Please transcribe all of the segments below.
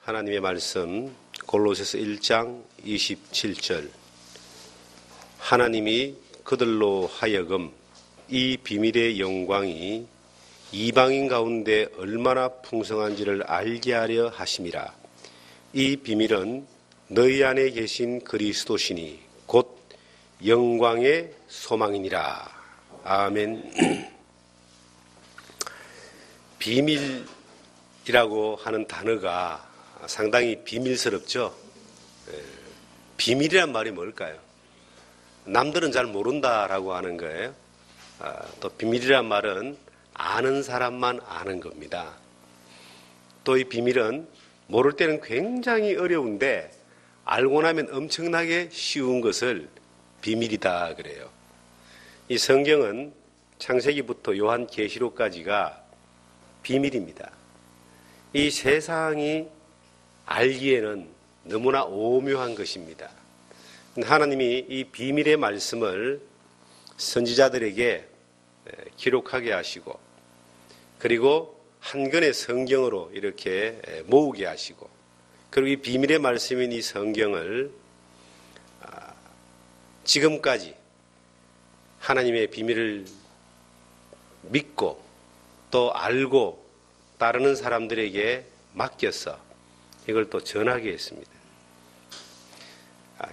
하나님의 말씀 골로새서 1장 27절 하나님이 그들로 하여금 이 비밀의 영광이 이방인 가운데 얼마나 풍성한지를 알게 하려 하심이라. 이 비밀은 너희 안에 계신 그리스도시니 곧 영광의 소망이니라. 아멘. 비밀이라고 하는 단어가 상당히 비밀스럽죠. 비밀이란 말이 뭘까요? 남들은 잘 모른다라고 하는 거예요. 또 비밀이란 말은 아는 사람만 아는 겁니다. 또 이 비밀은 모를 때는 굉장히 어려운데 알고 나면 엄청나게 쉬운 것을 비밀이다 그래요. 이 성경은 창세기부터 요한계시록까지가 비밀입니다. 이 세상이 알기에는 너무나 오묘한 것입니다. 하나님이 이 비밀의 말씀을 선지자들에게 기록하게 하시고 그리고 한 권의 성경으로 이렇게 모으게 하시고 그리고 이 비밀의 말씀인 이 성경을 지금까지 하나님의 비밀을 믿고 또 알고 따르는 사람들에게 맡겨서 이걸 또 전하게 했습니다.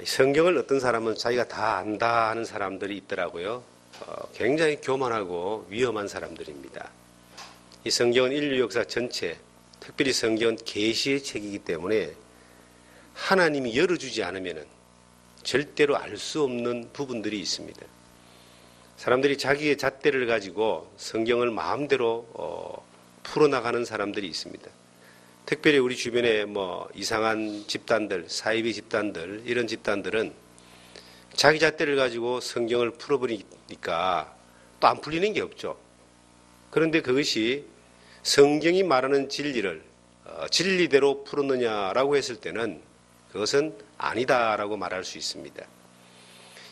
성경을 어떤 사람은 자기가 다 안다 하는 사람들이 있더라고요. 굉장히 교만하고 위험한 사람들입니다. 이 성경은 인류 역사 전체, 특별히 성경은 계시의 책이기 때문에 하나님이 열어주지 않으면 절대로 알 수 없는 부분들이 있습니다. 사람들이 자기의 잣대를 가지고 성경을 마음대로 풀어나가는 사람들이 있습니다. 특별히 우리 주변에 이상한 집단들, 사이비 집단들, 이런 집단들은 자기 잣대를 가지고 성경을 풀어버리니까 또 안 풀리는 게 없죠. 그런데 그것이 성경이 말하는 진리를 진리대로 풀었느냐라고 했을 때는 그것은 아니다라고 말할 수 있습니다.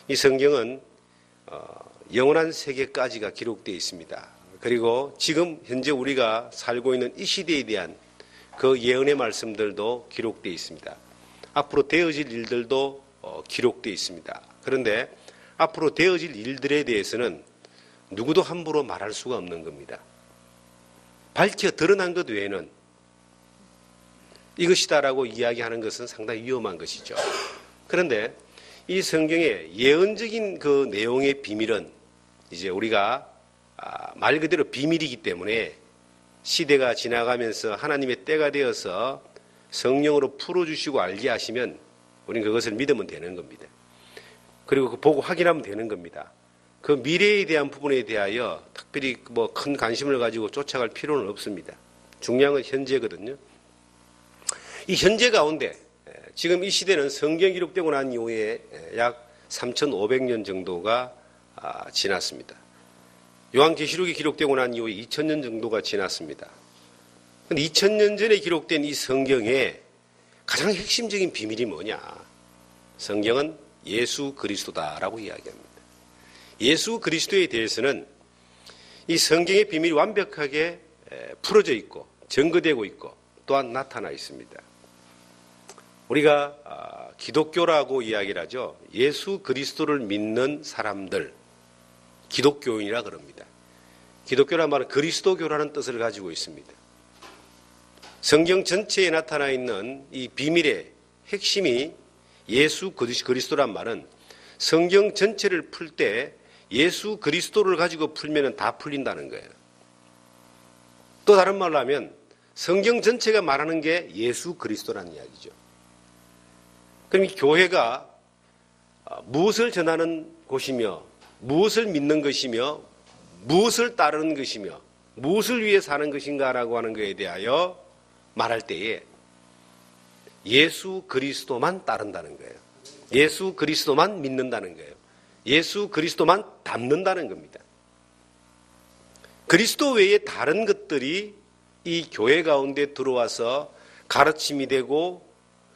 이 성경은 영원한 세계까지가 기록되어 있습니다. 그리고 지금 현재 우리가 살고 있는 이 시대에 대한 그 예언의 말씀들도 기록되어 있습니다. 앞으로 되어질 일들도 기록되어 있습니다. 그런데 앞으로 되어질 일들에 대해서는 누구도 함부로 말할 수가 없는 겁니다. 밝혀 드러난 것 외에는 이것이다라고 이야기하는 것은 상당히 위험한 것이죠. 그런데 이 성경의 예언적인 그 내용의 비밀은 이제 우리가 말 그대로 비밀이기 때문에 시대가 지나가면서 하나님의 때가 되어서 성령으로 풀어주시고 알게 하시면 우리는 그것을 믿으면 되는 겁니다. 그리고 그 보고 확인하면 되는 겁니다. 그 미래에 대한 부분에 대하여 특별히 큰 관심을 가지고 쫓아갈 필요는 없습니다. 중요한 건 현재거든요. 이 현재 가운데 지금 이 시대는 성경 기록되고 난 이후에 약 3,500년 정도가 지났습니다. 요한계시록이 기록되고 난 이후에 2000년 정도가 지났습니다. 그런데 2000년 전에 기록된 이 성경의 가장 핵심적인 비밀이 뭐냐? 성경은 예수 그리스도다라고 이야기합니다. 예수 그리스도에 대해서는 이 성경의 비밀이 완벽하게 풀어져 있고 증거되고 있고 또한 나타나 있습니다. 우리가 기독교라고 이야기를 하죠. 예수 그리스도를 믿는 사람들, 기독교인이라 그럽니다. 기독교란 말은 그리스도교라는 뜻을 가지고 있습니다. 성경 전체에 나타나 있는 이 비밀의 핵심이 예수 그리스도란 말은 성경 전체를 풀 때 예수 그리스도를 가지고 풀면 다 풀린다는 거예요. 또 다른 말로 하면 성경 전체가 말하는 게 예수 그리스도라는 이야기죠. 그럼 이 교회가 무엇을 전하는 곳이며 무엇을 믿는 것이며 무엇을 따르는 것이며 무엇을 위해 사는 것인가라고 하는 것에 대하여 말할 때에 예수 그리스도만 따른다는 거예요. 예수 그리스도만 믿는다는 거예요. 예수 그리스도만 닮는다는 겁니다. 그리스도 외에 다른 것들이 이 교회 가운데 들어와서 가르침이 되고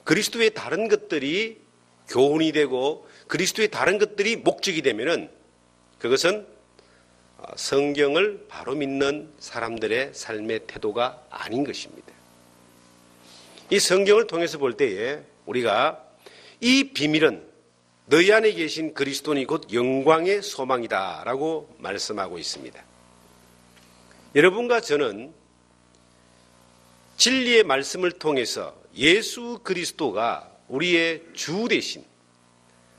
그리스도의 다른 것들이 교훈이 되고 그리스도의 다른 것들이 목적이 되면은 그것은 성경을 바로 믿는 사람들의 삶의 태도가 아닌 것입니다. 이 성경을 통해서 볼 때에 우리가 이 비밀은 너희 안에 계신 그리스도니 곧 영광의 소망이다라고 말씀하고 있습니다. 여러분과 저는 진리의 말씀을 통해서 예수 그리스도가 우리의 주 되신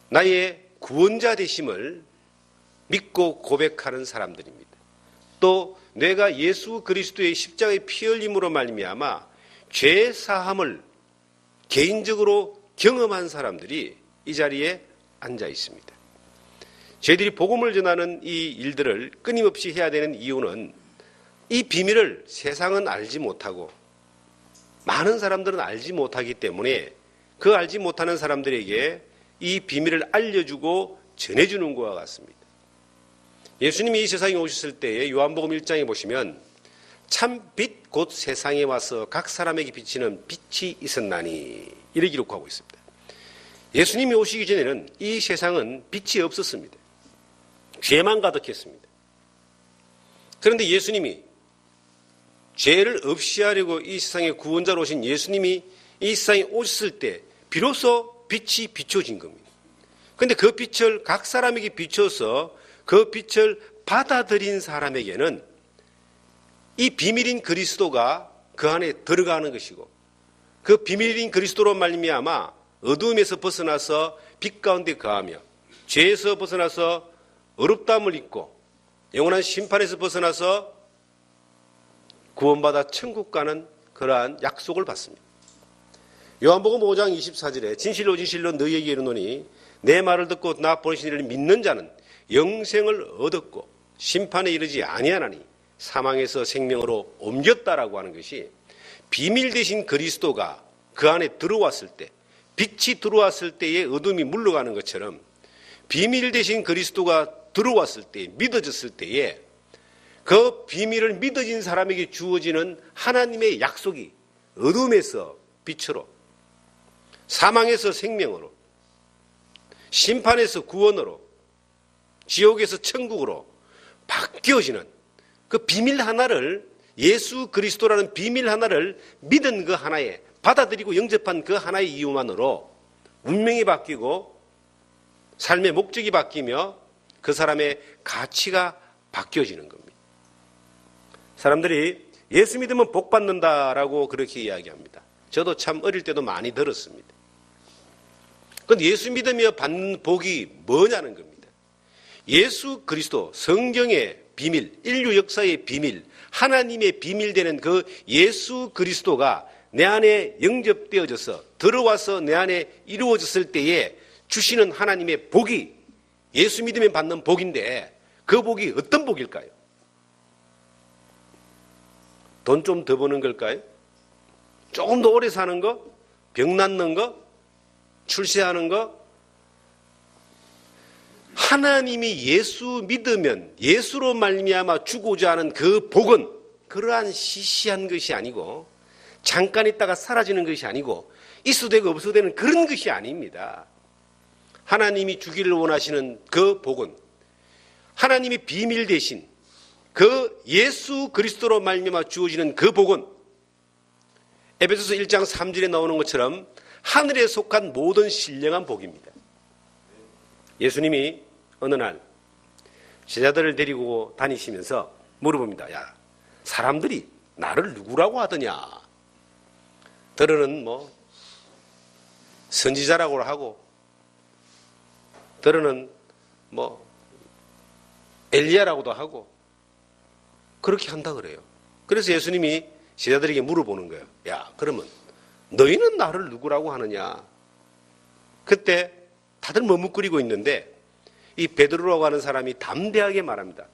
나의 구원자 되심을 믿고 고백하는 사람들입니다. 또 내가 예수 그리스도의 십자가의 피 흘림으로 말미암아 죄 사함을 개인적으로 경험한 사람들이 이 자리에 앉아 있습니다. 저희들이 복음을 전하는 이 일들을 끊임없이 해야 되는 이유는 이 비밀을 세상은 알지 못하고 많은 사람들은 알지 못하기 때문에 그 알지 못하는 사람들에게 이 비밀을 알려주고 전해주는 것과 같습니다. 예수님이 이 세상에 오셨을 때에 요한복음 1장에 보시면 참 빛 곧 세상에 와서 각 사람에게 비치는 빛이 있었나니 이렇게 기록하고 있습니다. 예수님이 오시기 전에는 이 세상은 빛이 없었습니다. 죄만 가득했습니다. 그런데 예수님이 죄를 없이 하려고 이 세상에 구원자로 오신 예수님이 이 세상에 오셨을 때 비로소 빛이 비춰진 겁니다. 그런데 그 빛을 각 사람에게 비춰서 그 빛을 받아들인 사람에게는 이 비밀인 그리스도가 그 안에 들어가는 것이고 그 비밀인 그리스도로 말미암아 어두움에서 벗어나서 빛 가운데 거하며 죄에서 벗어나서 어렵다함을 잊고 영원한 심판에서 벗어나서 구원받아 천국 가는 그러한 약속을 받습니다. 요한복음 5장 24절에 진실로 진실로 너희에게 이르노니 내 말을 듣고 나 보내신 이를 믿는 자는 영생을 얻었고 심판에 이르지 아니하나니 사망에서 생명으로 옮겼다라고 하는 것이 비밀 되신 그리스도가 그 안에 들어왔을 때 빛이 들어왔을 때의 어둠이 물러가는 것처럼 비밀 되신 그리스도가 들어왔을 때 믿어졌을 때에 그 비밀을 믿어진 사람에게 주어지는 하나님의 약속이 어둠에서 빛으로 사망에서 생명으로 심판에서 구원으로 지옥에서 천국으로 바뀌어지는 그 비밀 하나를 예수 그리스도라는 비밀 하나를 믿은 그 하나에 받아들이고 영접한 그 하나의 이유만으로 운명이 바뀌고 삶의 목적이 바뀌며 그 사람의 가치가 바뀌어지는 겁니다. 사람들이 예수 믿으면 복 받는다라고 그렇게 이야기합니다. 저도 참 어릴 때도 많이 들었습니다. 그런데 예수 믿으며 받는 복이 뭐냐는 겁니다. 예수 그리스도 성경의 비밀, 인류 역사의 비밀, 하나님의 비밀되는 그 예수 그리스도가 내 안에 영접되어져서 들어와서 내 안에 이루어졌을 때에 주시는 하나님의 복이 예수 믿으면 받는 복인데 그 복이 어떤 복일까요? 돈 좀 더 버는 걸까요? 조금 더 오래 사는 거? 병 낫는 거? 출세하는 거? 하나님이 예수 믿으면 예수로 말미암아 주고자 하는 그 복은 그러한 시시한 것이 아니고 잠깐 있다가 사라지는 것이 아니고 있어도 되고 없어도 되는 그런 것이 아닙니다. 하나님이 주기를 원하시는 그 복은 하나님이 비밀 대신 그 예수 그리스도로 말미암아 주어지는 그 복은 에베소서 1장 3절에 나오는 것처럼 하늘에 속한 모든 신령한 복입니다. 예수님이 어느 날 제자들을 데리고 다니시면서 물어봅니다. 야, 사람들이 나를 누구라고 하더냐? 더러는 선지자라고 하고 더러는 엘리야라고도 하고 그렇게 한다 그래요. 그래서 예수님이 제자들에게 물어보는 거예요. 야, 그러면 너희는 나를 누구라고 하느냐? 그때 다들 머뭇거리고 있는데 이 베드로라고 하는 사람이 담대하게 말합니다.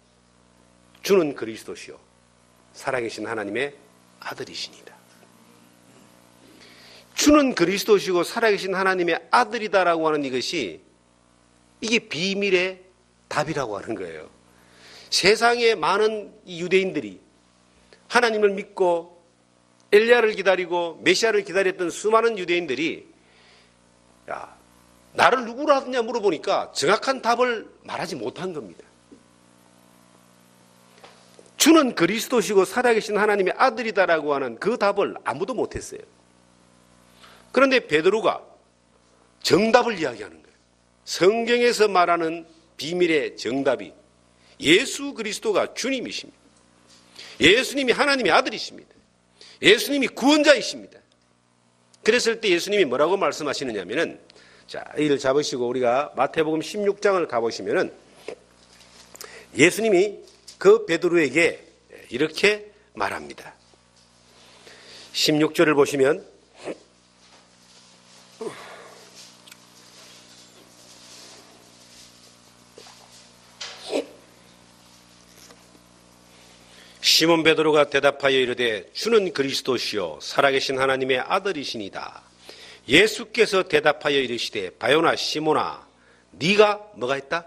주는 그리스도시요 살아계신 하나님의 아들이시니다. 주는 그리스도시고 살아계신 하나님의 아들이다라고 하는 이것이 이게 비밀의 답이라고 하는 거예요. 세상의 많은 유대인들이 하나님을 믿고 엘리야를 기다리고 메시아를 기다렸던 수많은 유대인들이 야, 나를 누구로 하느냐 물어보니까 정확한 답을 말하지 못한 겁니다. 주는 그리스도시고 살아계신 하나님의 아들이다라고 하는 그 답을 아무도 못했어요. 그런데 베드로가 정답을 이야기하는 거예요. 성경에서 말하는 비밀의 정답이 예수 그리스도가 주님이십니다. 예수님이 하나님의 아들이십니다. 예수님이 구원자이십니다. 그랬을 때 예수님이 뭐라고 말씀하시느냐면은, 자, 이를 잡으시고 우리가 마태복음 16장을 가보시면은 예수님이 그 베드로에게 이렇게 말합니다. 16절을 보시면 시몬 베드로가 대답하여 이르되 주는 그리스도시요 살아계신 하나님의 아들이시니다. 예수께서 대답하여 이르시되 바요나 시몬아 네가 뭐가 있다?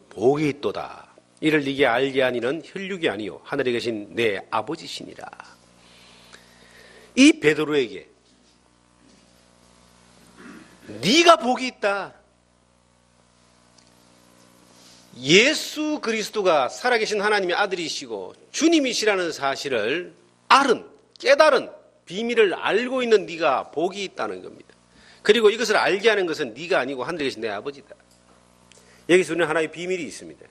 복이 있도다. 이를 네게 알게 하니는 혈육이 아니요 하늘에 계신 내 아버지시니라. 이 베드로에게 네가 복이 있다. 예수 그리스도가 살아계신 하나님의 아들이시고 주님이시라는 사실을 깨달은 비밀을 알고 있는 네가 복이 있다는 겁니다. 그리고 이것을 알게 하는 것은 네가 아니고 하늘에 계신 내 아버지다. 여기서 우리는 하나의 비밀이 있습니다.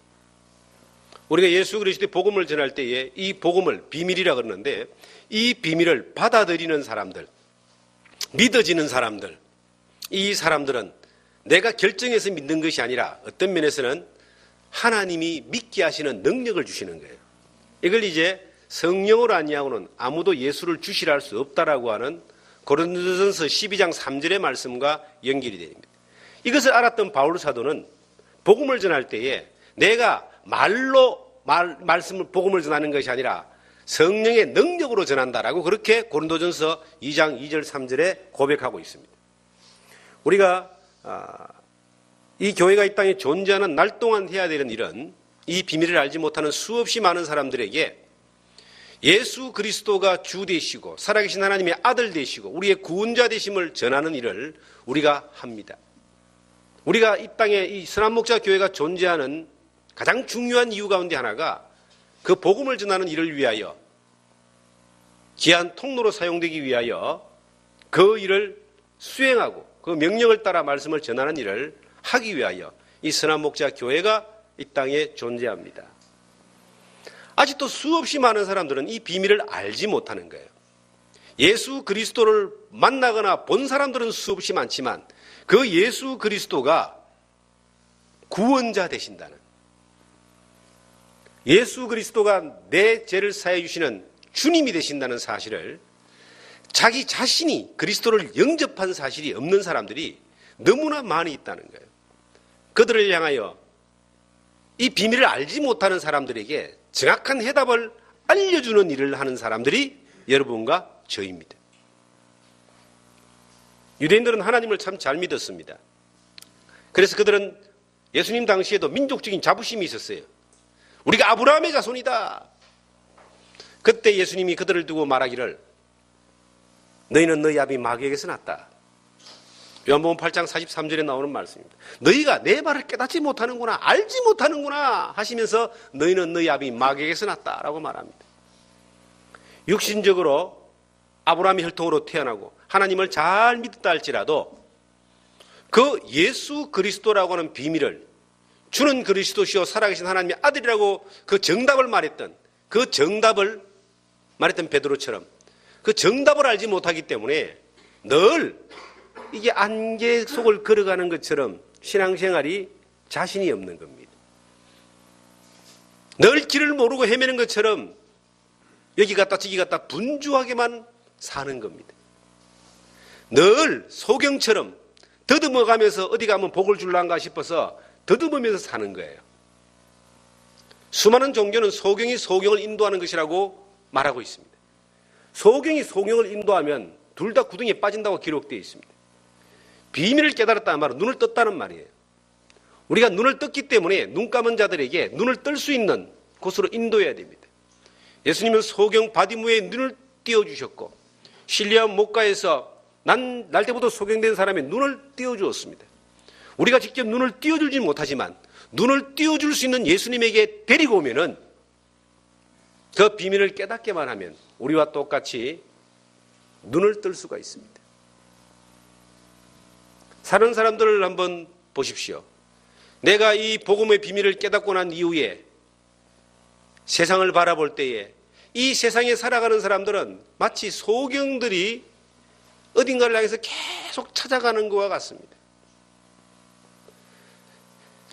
우리가 예수 그리스도의 복음을 전할 때에 이 복음을 비밀이라 그러는데, 이 비밀을 받아들이는 사람들, 믿어지는 사람들, 이 사람들은 내가 결정해서 믿는 것이 아니라 어떤 면에서는 하나님이 믿게 하시는 능력을 주시는 거예요. 이걸 이제 성령으로 아니하고는 아무도 예수를 주시라 할 수 없다라고 하는 고린도전서 12장 3절의 말씀과 연결이 됩니다. 이것을 알았던 바울 사도는 복음을 전할 때에 내가 말씀을 복음을 전하는 것이 아니라 성령의 능력으로 전한다라고 그렇게 고린도전서 2장 2절 3절에 고백하고 있습니다. 우리가 이 교회가 이 땅에 존재하는 날 동안 해야 되는 일은 이 비밀을 알지 못하는 수없이 많은 사람들에게 예수 그리스도가 주 되시고 살아계신 하나님의 아들 되시고 우리의 구원자 되심을 전하는 일을 우리가 합니다. 우리가 이 땅에 이 선한목자 교회가 존재하는 가장 중요한 이유 가운데 하나가 그 복음을 전하는 일을 위하여 귀한 통로로 사용되기 위하여 그 일을 수행하고 그 명령을 따라 말씀을 전하는 일을 하기 위하여 이 선한목자 교회가 이 땅에 존재합니다. 아직도 수없이 많은 사람들은 이 비밀을 알지 못하는 거예요. 예수 그리스도를 만나거나 본 사람들은 수없이 많지만 그 예수 그리스도가 구원자 되신다는, 예수 그리스도가 내 죄를 사해 주시는 주님이 되신다는 사실을 자기 자신이 그리스도를 영접한 사실이 없는 사람들이 너무나 많이 있다는 거예요. 그들을 향하여 이 비밀을 알지 못하는 사람들에게 정확한 해답을 알려주는 일을 하는 사람들이 여러분과 저입니다. 유대인들은 하나님을 참 잘 믿었습니다. 그래서 그들은 예수님 당시에도 민족적인 자부심이 있었어요. 우리가 아브라함의 자손이다. 그때 예수님이 그들을 두고 말하기를 너희는 너희 아비 마귀에게서 났다. 요한복음 8장 43절에 나오는 말씀입니다. 너희가 내 말을 깨닫지 못하는구나, 알지 못하는구나 하시면서 너희는 너희 아비 마귀에게서 났다라고 말합니다. 육신적으로 아브라함의 혈통으로 태어나고 하나님을 잘 믿었다 할지라도 그 예수 그리스도라고 하는 비밀을, 주는 그리스도시요 살아계신 하나님의 아들이라고 그 정답을 말했던 베드로처럼 그 정답을 알지 못하기 때문에 늘 이게 안개 속을 걸어가는 것처럼 신앙생활이 자신이 없는 겁니다. 늘 길을 모르고 헤매는 것처럼 여기 갔다 저기 갔다 분주하게만 사는 겁니다. 늘 소경처럼 더듬어가면서 어디 가면 복을 줄란가 싶어서 더듬으면서 사는 거예요. 수많은 종교는 소경이 소경을 인도하는 것이라고 말하고 있습니다. 소경이 소경을 인도하면 둘 다 구덩이에 빠진다고 기록되어 있습니다. 비밀을 깨달았다는 말은 눈을 떴다는 말이에요. 우리가 눈을 떴기 때문에 눈 감은 자들에게 눈을 뜰 수 있는 곳으로 인도해야 됩니다. 예수님은 소경 바디무에 눈을 띄워주셨고 실리아 목가에서 날 때부터 소경된 사람의 눈을 띄워주었습니다. 우리가 직접 눈을 띄워주지 못하지만 눈을 띄워줄 수 있는 예수님에게 데리고 오면은 그 비밀을 깨닫게만 하면 우리와 똑같이 눈을 뜰 수가 있습니다. 사는 사람들을 한번 보십시오. 내가 이 복음의 비밀을 깨닫고 난 이후에 세상을 바라볼 때에 이 세상에 살아가는 사람들은 마치 소경들이 어딘가를 향해서 계속 찾아가는 것과 같습니다.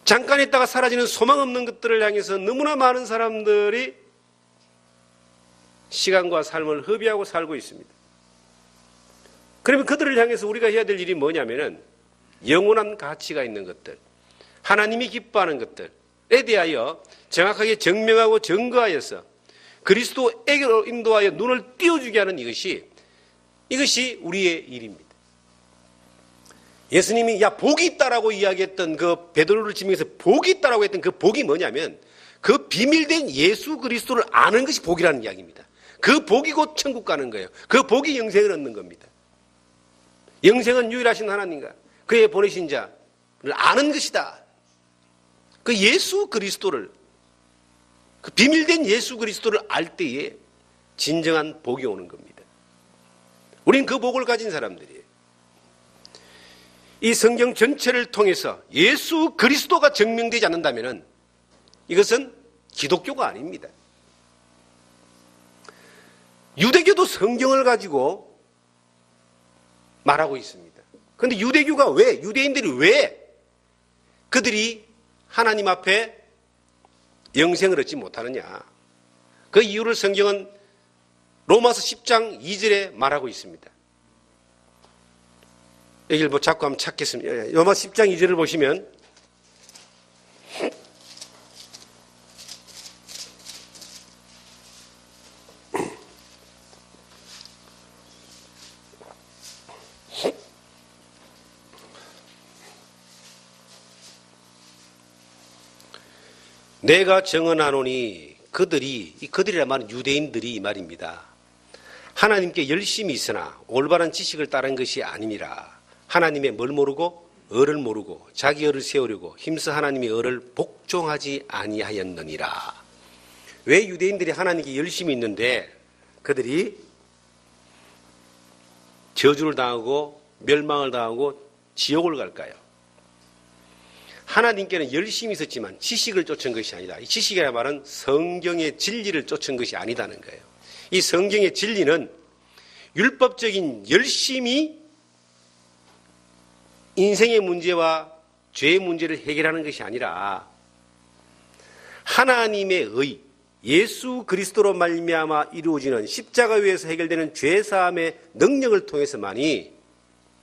잠깐 있다가 사라지는 소망 없는 것들을 향해서 너무나 많은 사람들이 시간과 삶을 허비하고 살고 있습니다. 그러면 그들을 향해서 우리가 해야 될 일이 뭐냐면은 영원한 가치가 있는 것들, 하나님이 기뻐하는 것들에 대하여 정확하게 증명하고 증거하여서 그리스도에게로 인도하여 눈을 띄워주게 하는 이것이 우리의 일입니다. 예수님이 야 복이 있다라고 이야기했던 그 베드로를 지명해서 복이 있다라고 했던 그 복이 뭐냐면 그 비밀된 예수 그리스도를 아는 것이 복이라는 이야기입니다. 그 복이 곧 천국 가는 거예요. 그 복이 영생을 얻는 겁니다. 영생은 유일하신 하나님과 그의 보내신 자를 아는 것이다. 그 예수 그리스도를, 그 비밀된 예수 그리스도를 알 때에 진정한 복이 오는 겁니다. 우린 그 복을 가진 사람들이에요. 이 성경 전체를 통해서 예수 그리스도가 증명되지 않는다면 이것은 기독교가 아닙니다. 유대교도 성경을 가지고 말하고 있습니다. 그런데 유대인들이 왜 그들이 하나님 앞에 영생을 얻지 못하느냐. 그 이유를 성경은 로마서 10장 2절에 말하고 있습니다. 여기를 자꾸 한번 찾겠습니다. 로마서 10장 2절을 보시면 내가 정언하노니 그들이란 말은 유대인들이 이 말입니다. 하나님께 열심히 있으나 올바른 지식을 따른 것이 아니니라. 하나님의 뭘 모르고 을을 모르고 자기 을을 세우려고 힘써 하나님의 을을 복종하지 아니하였느니라. 왜 유대인들이 하나님께 열심히 있는데 그들이 저주를 당하고 멸망을 당하고 지옥을 갈까요? 하나님께는 열심히 있었지만 지식을 쫓은 것이 아니다. 이 지식이라는 말은 성경의 진리를 쫓은 것이 아니다는 거예요. 이 성경의 진리는 율법적인 열심이 인생의 문제와 죄의 문제를 해결하는 것이 아니라 하나님의 의, 예수 그리스도로 말미암아 이루어지는 십자가 위에서 해결되는 죄사함의 능력을 통해서만이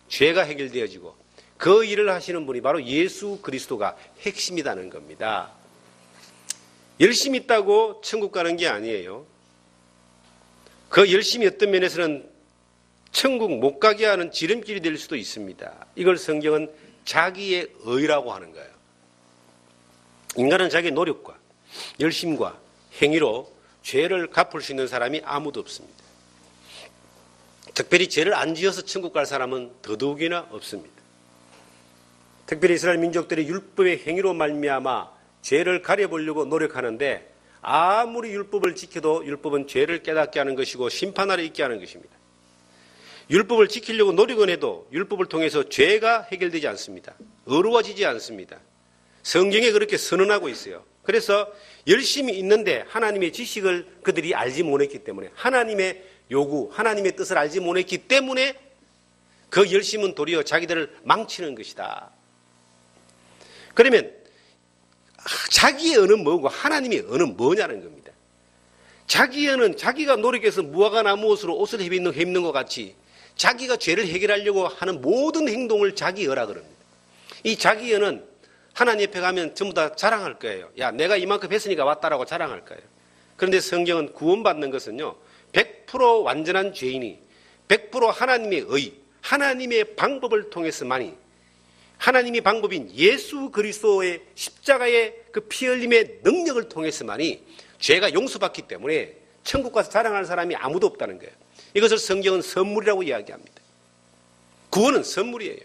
죄가 해결되어지고 그 일을 하시는 분이 바로 예수 그리스도가 핵심이라는 겁니다. 열심히 있다고 천국 가는 게 아니에요. 그 열심히 어떤 면에서는 천국 못 가게 하는 지름길이 될 수도 있습니다. 이걸 성경은 자기의 의라고 하는 거예요. 인간은 자기의 노력과 열심과 행위로 죄를 갚을 수 있는 사람이 아무도 없습니다. 특별히 죄를 안 지어서 천국 갈 사람은 더더욱이나 없습니다. 특별히 이스라엘 민족들이 율법의 행위로 말미암아 죄를 가려보려고 노력하는데 아무리 율법을 지켜도 율법은 죄를 깨닫게 하는 것이고 심판 아래 있게 하는 것입니다. 율법을 지키려고 노력은 해도 율법을 통해서 죄가 해결되지 않습니다. 의로워지지 않습니다. 성경에 그렇게 선언하고 있어요. 그래서 열심히 있는데 하나님의 지식을 그들이 알지 못했기 때문에 하나님의 요구, 하나님의 뜻을 알지 못했기 때문에 그 열심은 도리어 자기들을 망치는 것이다. 그러면 자기의 은은 뭐고 하나님의 은은 뭐냐는 겁니다. 자기의 은은 자기가 노력해서 무화과 나무 옷으로 옷을 입는 것 같이 자기가 죄를 해결하려고 하는 모든 행동을 자기여라 그럽니다. 이 자기여는 하나님 앞에 가면 전부 다 자랑할 거예요. 야, 내가 이만큼 했으니까 왔다라고 자랑할 거예요. 그런데 성경은 구원받는 것은요, 100% 완전한 죄인이 100% 하나님의 의, 하나님의 방법을 통해서만이 하나님의 방법인 예수 그리스도의 십자가의 그 피 흘림의 능력을 통해서만이 죄가 용서받기 때문에 천국 가서 자랑하는 사람이 아무도 없다는 거예요. 이것을 성경은 선물이라고 이야기합니다. 구원은 선물이에요.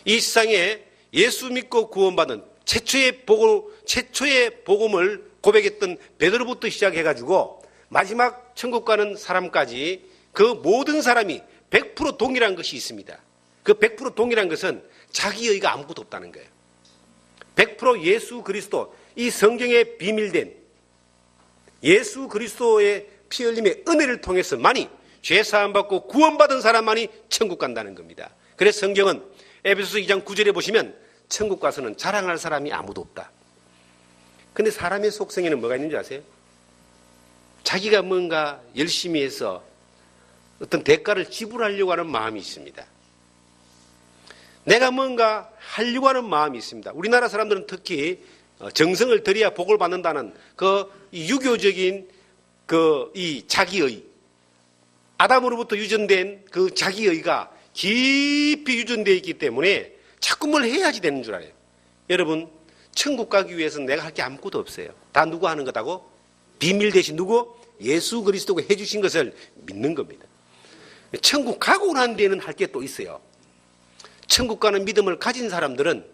이 세상에 예수 믿고 구원받은 최초의 복음을 고백했던 베드로부터 시작해가지고 마지막 천국 가는 사람까지 그 모든 사람이 100% 동일한 것이 있습니다. 그 100% 동일한 것은 자기의가 아무것도 없다는 거예요. 100% 예수 그리스도, 이 성경에 비밀된 예수 그리스도의 피 흘림의 은혜를 통해서만이 죄사함 받고 구원받은 사람만이 천국 간다는 겁니다. 그래서 성경은 에베소서 2장 9절에 보시면 천국 가서는 자랑할 사람이 아무도 없다. 근데 사람의 속성에는 뭐가 있는지 아세요? 자기가 뭔가 열심히 해서 어떤 대가를 지불하려고 하는 마음이 있습니다. 내가 뭔가 하려고 하는 마음이 있습니다. 우리나라 사람들은 특히 정성을 들여야 복을 받는다는 그 유교적인 이 자기의, 아담으로부터 유전된 그 자기의가 깊이 유전되어 있기 때문에 자꾸 뭘 해야지 되는 줄 알아요. 여러분, 천국 가기 위해서는 내가 할 게 아무것도 없어요. 다 누구 하는 거다고? 비밀 대신 누구? 예수 그리스도가 해주신 것을 믿는 겁니다. 천국 가고 난 뒤에는 할 게 또 있어요. 천국 가는 믿음을 가진 사람들은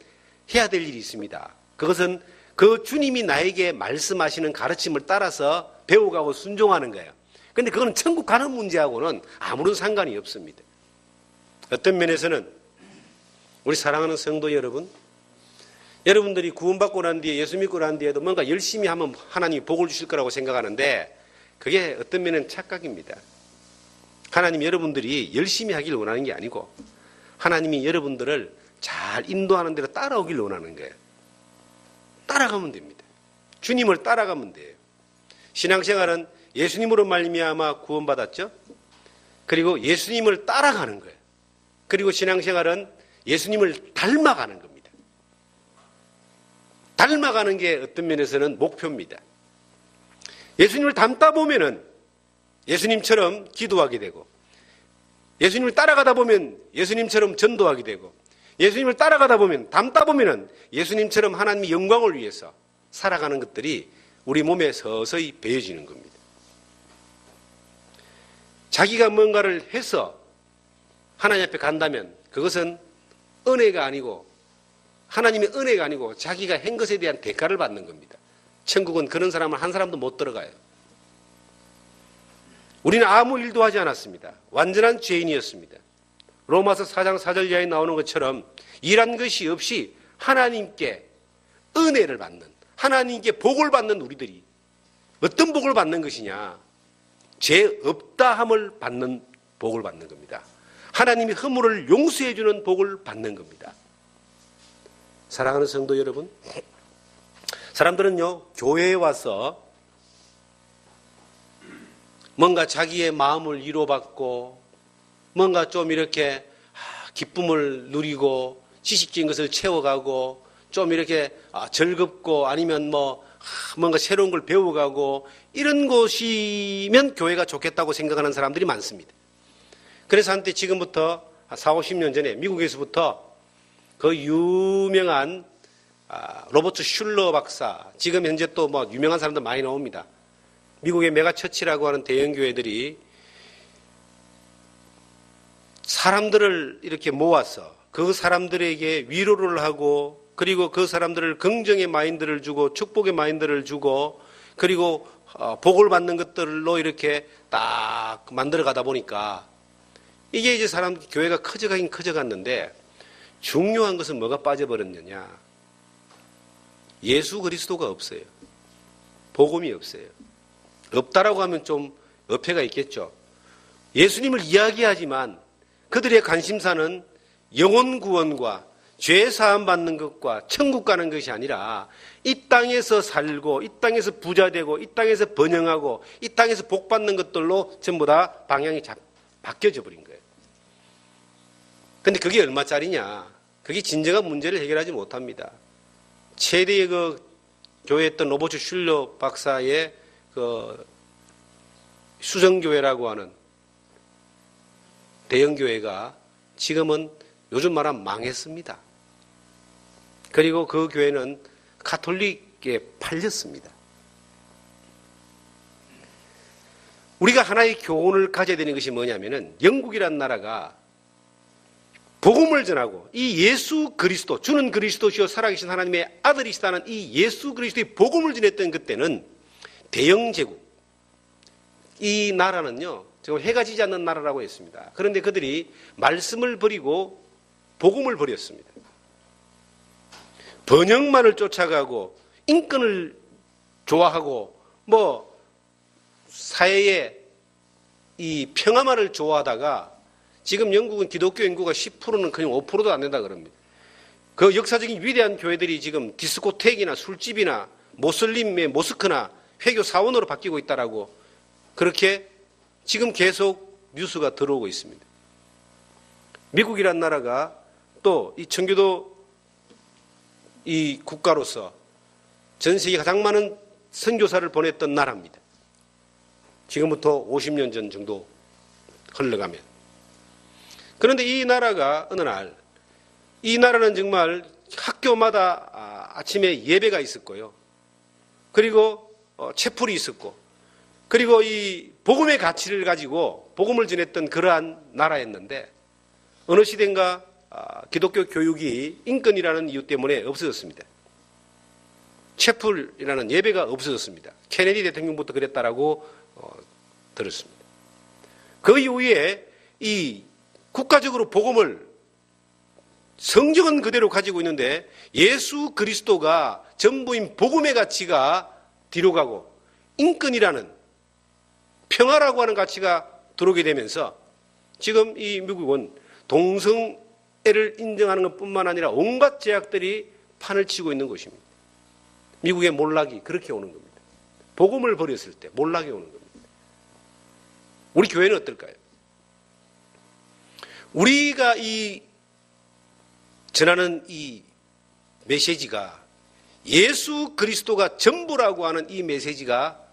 해야 될 일이 있습니다. 그것은 그 주님이 나에게 말씀하시는 가르침을 따라서 배워가고 순종하는 거예요. 그런데 그건 천국 가는 문제하고는 아무런 상관이 없습니다. 어떤 면에서는 우리 사랑하는 성도 여러분, 여러분들이 구원받고 난 뒤에, 예수 믿고 난 뒤에도 뭔가 열심히 하면 하나님이 복을 주실 거라고 생각하는데 그게 어떤 면은 착각입니다. 하나님이 여러분들이 열심히 하길 원하는 게 아니고 하나님이 여러분들을 잘 인도하는 대로 따라오길 원하는 거예요. 따라가면 됩니다. 주님을 따라가면 돼요. 신앙생활은 예수님으로 말미암아 구원받았죠. 그리고 예수님을 따라가는 거예요. 그리고 신앙생활은 예수님을 닮아가는 겁니다. 닮아가는 게 어떤 면에서는 목표입니다. 예수님을 닮다 보면은 예수님처럼 기도하게 되고, 예수님을 따라가다 보면 예수님처럼 전도하게 되고, 예수님을 따라가다 보면, 닮다 보면은 예수님처럼 하나님의 영광을 위해서 살아가는 것들이 우리 몸에 서서히 배어지는 겁니다. 자기가 뭔가를 해서 하나님 앞에 간다면 그것은 은혜가 아니고, 하나님의 은혜가 아니고 자기가 한 것에 대한 대가를 받는 겁니다. 천국은 그런 사람은 한 사람도 못 들어가요. 우리는 아무 일도 하지 않았습니다. 완전한 죄인이었습니다. 로마서 4장 4절 이하에 나오는 것처럼 일한 것이 없이 하나님께 은혜를 받는, 하나님께 복을 받는 우리들이 어떤 복을 받는 것이냐? 죄 없다 함을 받는 복을 받는 겁니다. 하나님이 허물을 용서해 주는 복을 받는 겁니다. 사랑하는 성도 여러분, 사람들은요, 교회에 와서 뭔가 자기의 마음을 위로받고 뭔가 좀 이렇게 기쁨을 누리고 지식적인 것을 채워가고 좀 이렇게 즐겁고 아니면 뭔가 새로운 걸 배워가고 이런 곳이면 교회가 좋겠다고 생각하는 사람들이 많습니다. 그래서 한때 지금부터 40, 50년 전에 미국에서부터 그 유명한 로버트 슐러 박사, 지금 현재 또 유명한 사람들 많이 나옵니다. 미국의 메가처치라고 하는 대형 교회들이 사람들을 이렇게 모아서 그 사람들에게 위로를 하고, 그리고 그 사람들을 긍정의 마인드를 주고 축복의 마인드를 주고, 그리고 복을 받는 것들로 이렇게 딱 만들어 가다 보니까 이게 이제 교회가 커져가긴 커져갔는데 중요한 것은 뭐가 빠져버렸느냐? 예수 그리스도가 없어요. 복음이 없어요. 없다라고 하면 좀 어폐가 있겠죠. 예수님을 이야기하지만 그들의 관심사는 영혼 구원과 죄 사함 받는 것과 천국 가는 것이 아니라 이 땅에서 살고, 이 땅에서 부자 되고, 이 땅에서 번영하고, 이 땅에서 복 받는 것들로 전부 다 방향이 바뀌어져 버린 거예요. 근데 그게 얼마짜리냐? 그게 진정한 문제를 해결하지 못합니다. 최대의 교회였던 로버트 슐러 박사의 수정교회라고 하는 대형교회가 지금은 요즘 말하면 망했습니다. 그리고 그 교회는 가톨릭에 팔렸습니다. 우리가 하나의 교훈을 가져야 되는 것이 뭐냐면은 영국이라는 나라가 복음을 전하고 이 예수 그리스도, 주는 그리스도시요 살아계신 하나님의 아들이시다는 이 예수 그리스도의 복음을 전했던 그때는 대영제국, 이 나라는요 지금 해가 지지 않는 나라라고 했습니다. 그런데 그들이 말씀을 버리고 복음을 버렸습니다. 번영만을 쫓아가고 인권을 좋아하고 사회의 이 평화만을 좋아하다가 지금 영국은 기독교 인구가 10%는 그냥 5%도 안 된다 그럽니다. 그 역사적인 위대한 교회들이 지금 디스코텍이나 술집이나 모슬림의 모스크나 회교 사원으로 바뀌고 있다라고 그렇게 지금 계속 뉴스가 들어오고 있습니다. 미국이란 나라가 또 이 청교도 이 국가로서 전 세계 가장 많은 선교사를 보냈던 나라입니다. 지금부터 50년 전 정도 흘러가면. 그런데 이 나라가 어느 날, 이 나라는 정말 학교마다 아침에 예배가 있었고요. 그리고 채플이 있었고, 그리고 이 복음의 가치를 가지고 복음을 전했던 그러한 나라였는데 어느 시대인가 기독교 교육이 인권이라는 이유 때문에 없어졌습니다. 채플이라는 예배가 없어졌습니다. 케네디 대통령부터 그랬다라고 들었습니다. 그 이후에 이 국가적으로 복음을 성경은 그대로 가지고 있는데 예수 그리스도가 전부인 복음의 가치가 뒤로 가고 인권이라는 평화라고 하는 가치가 들어오게 되면서 지금 이 미국은 동성애를 인정하는 것뿐만 아니라 온갖 제약들이 판을 치고 있는 것입니다. 미국의 몰락이 그렇게 오는 겁니다. 복음을 버렸을 때 몰락이 오는 겁니다. 우리 교회는 어떨까요? 우리가 이 전하는 이 메시지가 예수 그리스도가 전부라고 하는 이 메시지가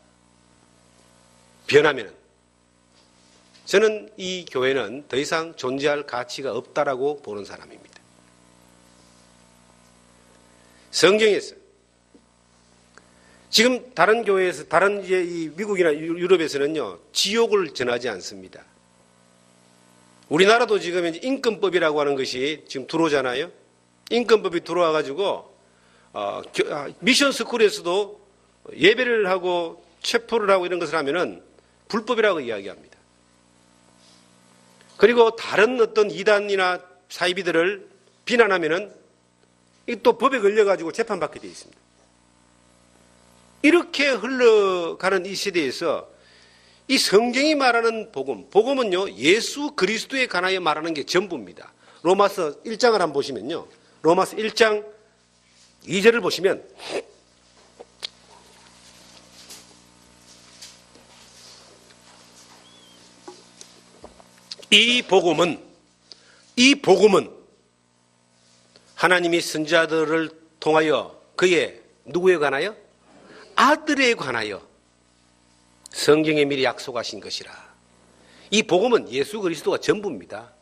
변하면 저는 이 교회는 더 이상 존재할 가치가 없다라고 보는 사람입니다. 성경에서 지금 다른 교회에서 다른 이제 이 미국이나 유럽에서는요 지옥을 전하지 않습니다. 우리나라도 지금 이제 인권법이라고 하는 것이 지금 들어오잖아요. 인권법이 들어와 가지고 미션 스쿨에서도 예배를 하고 체포를 하고 이런 것을 하면은 불법이라고 이야기합니다. 그리고 다른 어떤 이단이나 사이비들을 비난하면은 또 법에 걸려가지고 재판받게 되어 있습니다. 이렇게 흘러가는 이 시대에서 이 성경이 말하는 복음, 복음은요 예수 그리스도에 관하여 말하는 게 전부입니다. 로마서 1장을 한번 보시면요. 로마서 1장 2절을 보시면 이 복음은 하나님이 선지자들을 통하여 그의 누구에 관하여? 아들에 관하여 성경에 미리 약속하신 것이라. 이 복음은 예수 그리스도가 전부입니다.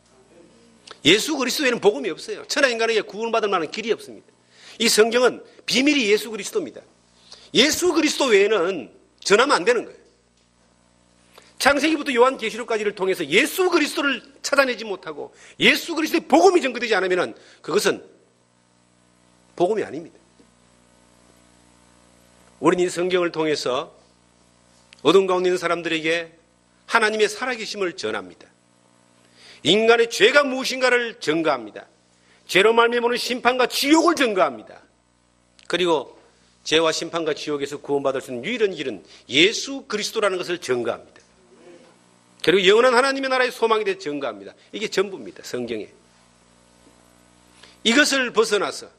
예수 그리스도에는 복음이 없어요. 천하 인간에게 구원받을 만한 길이 없습니다. 이 성경은 비밀이 예수 그리스도입니다. 예수 그리스도 외에는 전하면 안 되는 거예요. 창세기부터 요한계시록까지를 통해서 예수 그리스도를 찾아내지 못하고 예수 그리스도의 복음이 전거되지 않으면 그것은 복음이 아닙니다. 우리는 이 성경을 통해서 어둠 가운데 있는 사람들에게 하나님의 살아계심을 전합니다. 인간의 죄가 무엇인가를 전가합니다. 죄로 말미암아 오는 심판과 지옥을 전가합니다. 그리고 죄와 심판과 지옥에서 구원받을 수 있는 유일한 길은 예수 그리스도라는 것을 전가합니다. 그리고 영원한 하나님의 나라의 소망에 대해 전가합니다. 이게 전부입니다. 성경에. 이것을 벗어나서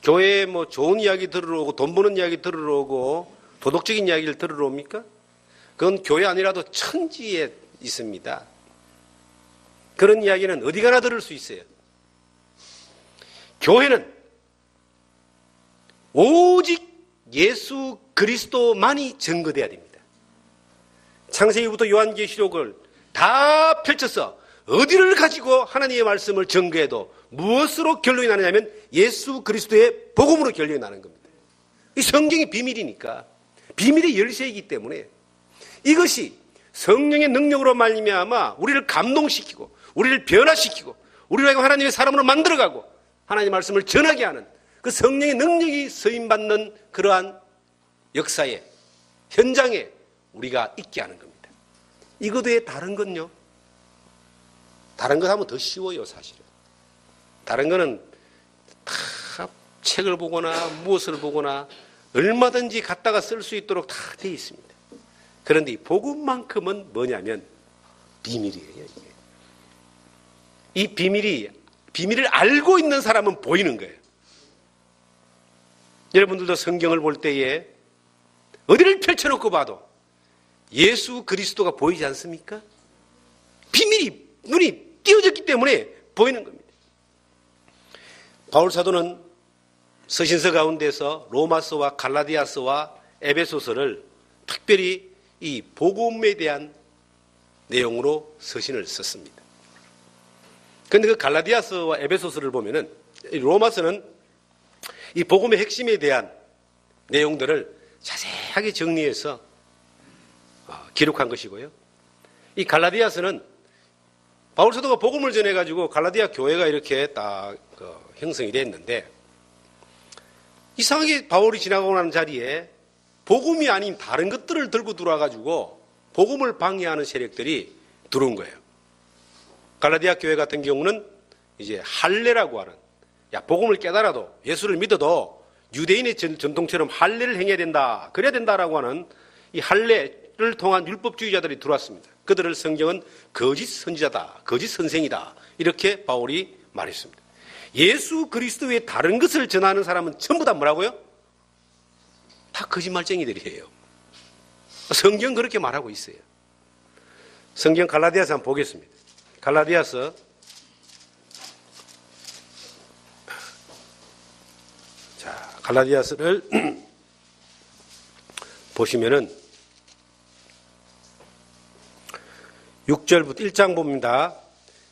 교회에 좋은 이야기 들으러 오고 돈 버는 이야기 들으러 오고 도덕적인 이야기를 들으러 옵니까? 그건 교회 아니라도 천지에 있습니다. 그런 이야기는 어디 가나 들을 수 있어요. 교회는 오직 예수 그리스도만이 증거돼야 됩니다. 창세기부터 요한계시록을 다 펼쳐서 어디를 가지고 하나님의 말씀을 증거해도 무엇으로 결론이 나느냐면 예수 그리스도의 복음으로 결론이 나는 겁니다. 이 성경이 비밀이니까 비밀의 열쇠이기 때문에 이것이 성령의 능력으로 말미암아 우리를 감동시키고 우리를 변화시키고 우리를 하나님의 사람으로 만들어가고 하나님의 말씀을 전하게 하는 그 성령의 능력이 서임받는 그러한 역사에 현장에 우리가 있게 하는 겁니다. 이것 외에 다른 건요. 다른 것 하면 더 쉬워요, 사실은. 다른 거는 다 책을 보거나 무엇을 보거나 얼마든지 갖다가 쓸 수 있도록 다 되어 있습니다. 그런데 이 복음만큼은 뭐냐면 비밀이에요. 이 비밀을 알고 있는 사람은 보이는 거예요. 여러분들도 성경을 볼 때에 어디를 펼쳐놓고 봐도 예수 그리스도가 보이지 않습니까? 비밀이 눈이 띄어졌기 때문에 보이는 겁니다. 바울 사도는 서신서 가운데서 로마서와 갈라디아서와 에베소서를 특별히 이 복음에 대한 내용으로 서신을 썼습니다. 그런데 그 갈라디아서와 에베소서를 보면은 로마서는 이 복음의 핵심에 대한 내용들을 자세하게 정리해서 기록한 것이고요. 이 갈라디아서는 바울 사도가 복음을 전해가지고 갈라디아 교회가 이렇게 딱 형성이 됐는데 이상하게 바울이 지나가고 나는 자리에 복음이 아닌 다른 것들을 들고 들어와가지고 복음을 방해하는 세력들이 들어온 거예요. 갈라디아 교회 같은 경우는 이제 할례라고 하는, 야, 복음을 깨달아도 예수를 믿어도 유대인의 전통처럼 할례를 행해야 된다, 그래야 된다라고 하는 이 할례를 통한 율법주의자들이 들어왔습니다. 그들을 성경은 거짓 선지자다, 거짓 선생이다, 이렇게 바울이 말했습니다. 예수 그리스도의 다른 것을 전하는 사람은 전부 다 뭐라고요? 다 거짓말쟁이들이에요. 성경 그렇게 말하고 있어요. 성경 갈라디아서 한번 보겠습니다. 갈라디아서 갈라디아서를 보시면은 6절부터 1장 봅니다.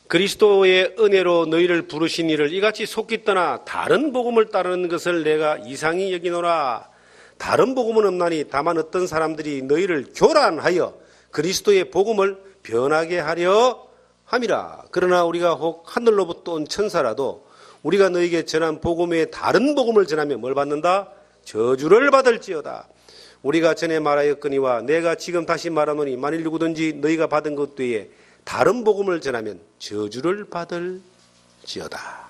그리스도의 은혜로 너희를 부르신 이를 이같이 속기 떠나 다른 복음을 따르는 것을 내가 이상히 여기노라. 다른 복음은 없나니 다만 어떤 사람들이 너희를 교란하여 그리스도의 복음을 변하게 하려 함이라. 그러나 우리가 혹 하늘로부터 온 천사라도 우리가 너희에게 전한 복음 외에 다른 복음을 전하면 뭘 받는다? 저주를 받을지어다. 우리가 전에 말하였거니와 내가 지금 다시 말하노니 만일 누구든지 너희가 받은 것 외에 다른 복음을 전하면 저주를 받을지어다.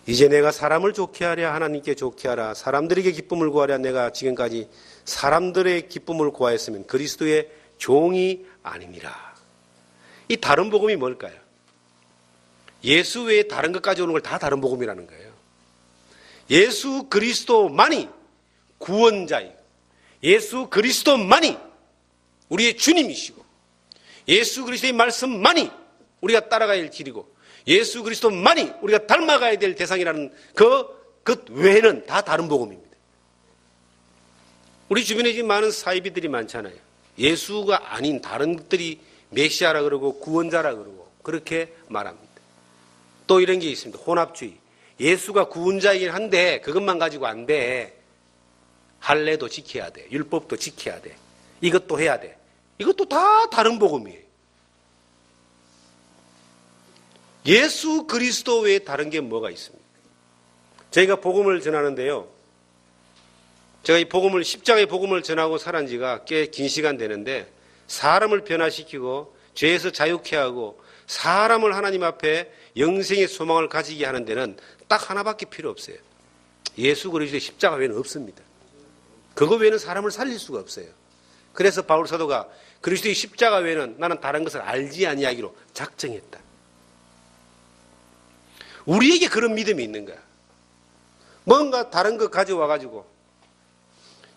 이제 내가 사람을 좋게 하랴 하나님께 좋게 하라. 사람들에게 기쁨을 구하랴. 내가 지금까지 사람들의 기쁨을 구하였으면 그리스도의 종이 아니니라. 이 다른 복음이 뭘까요? 예수 외에 다른 것까지 오는 걸 다 다른 복음이라는 거예요. 예수 그리스도만이 구원자이고 예수 그리스도만이 우리의 주님이시고 예수 그리스도의 말씀만이 우리가 따라가야 할 길이고 예수 그리스도만이 우리가 닮아가야 될 대상이라는 그 외에는 다 다른 복음입니다. 우리 주변에 지금 많은 사이비들이 많잖아요. 예수가 아닌 다른 것들이 메시아라 그러고 구원자라 그러고 그렇게 말합니다. 또 이런 게 있습니다. 혼합주의. 예수가 구원자이긴 한데 그것만 가지고 안 돼. 할례도 지켜야 돼. 율법도 지켜야 돼. 이것도 해야 돼. 이것도 다 다른 복음이에요. 예수 그리스도 외에 다른 게 뭐가 있습니까? 저희가 복음을 전하는데요. 제가 이 복음을, 십자가의 복음을 전하고 살은 지가 꽤 긴 시간 되는데 사람을 변화시키고 죄에서 자유케 하고 사람을 하나님 앞에 영생의 소망을 가지게 하는 데는 딱 하나밖에 필요 없어요. 예수 그리스도의 십자가 외에는 없습니다. 그거 외에는 사람을 살릴 수가 없어요. 그래서 바울 사도가 그리스도의 십자가 외에는 나는 다른 것을 알지 아니하기로 작정했다. 우리에게 그런 믿음이 있는 거야. 뭔가 다른 것 가져와가지고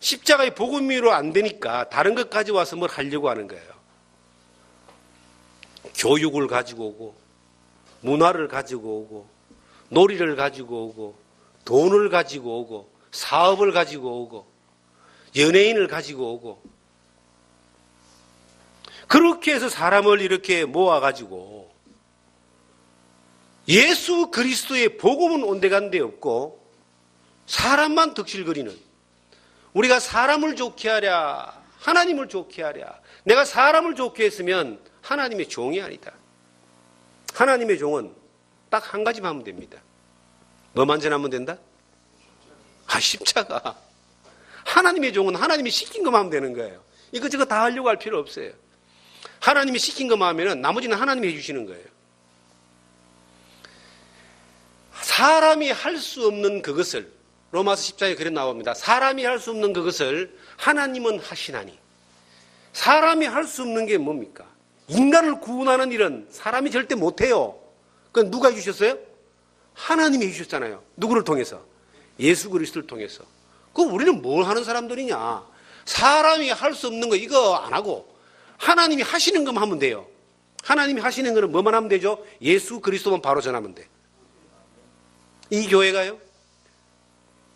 십자가의 복음으로 안 되니까 다른 것 가져와서 뭘 하려고 하는 거예요. 교육을 가지고 오고 문화를 가지고 오고 놀이를 가지고 오고 돈을 가지고 오고 사업을 가지고 오고 연예인을 가지고 오고 그렇게 해서 사람을 이렇게 모아가지고 예수 그리스도의 복음은 온데간데 없고 사람만 덕실거리는, 우리가 사람을 좋게 하랴 하나님을 좋게 하랴. 내가 사람을 좋게 했으면 하나님의 종이 아니다. 하나님의 종은 딱 한 가지만 하면 됩니다. 뭐만 전하면 된다? 십자가. 하나님의 종은 하나님이 시킨 것만 하면 되는 거예요. 이것저것 다 하려고 할 필요 없어요. 하나님이 시킨 것만 하면 나머지는 하나님이 해주시는 거예요. 사람이 할 수 없는 그것을, 로마서 10장에 그래 나옵니다. 사람이 할 수 없는 그것을 하나님은 하시나니. 사람이 할 수 없는 게 뭡니까? 인간을 구원하는 일은 사람이 절대 못해요. 그건 누가 해주셨어요? 하나님이 해주셨잖아요. 누구를 통해서? 예수 그리스도를 통해서. 그럼 우리는 뭘 하는 사람들이냐? 사람이 할 수 없는 거 이거 안 하고 하나님이 하시는 것만 하면 돼요. 하나님이 하시는 거는 뭐만 하면 되죠? 예수 그리스도만 바로 전하면 돼. 이 교회가요,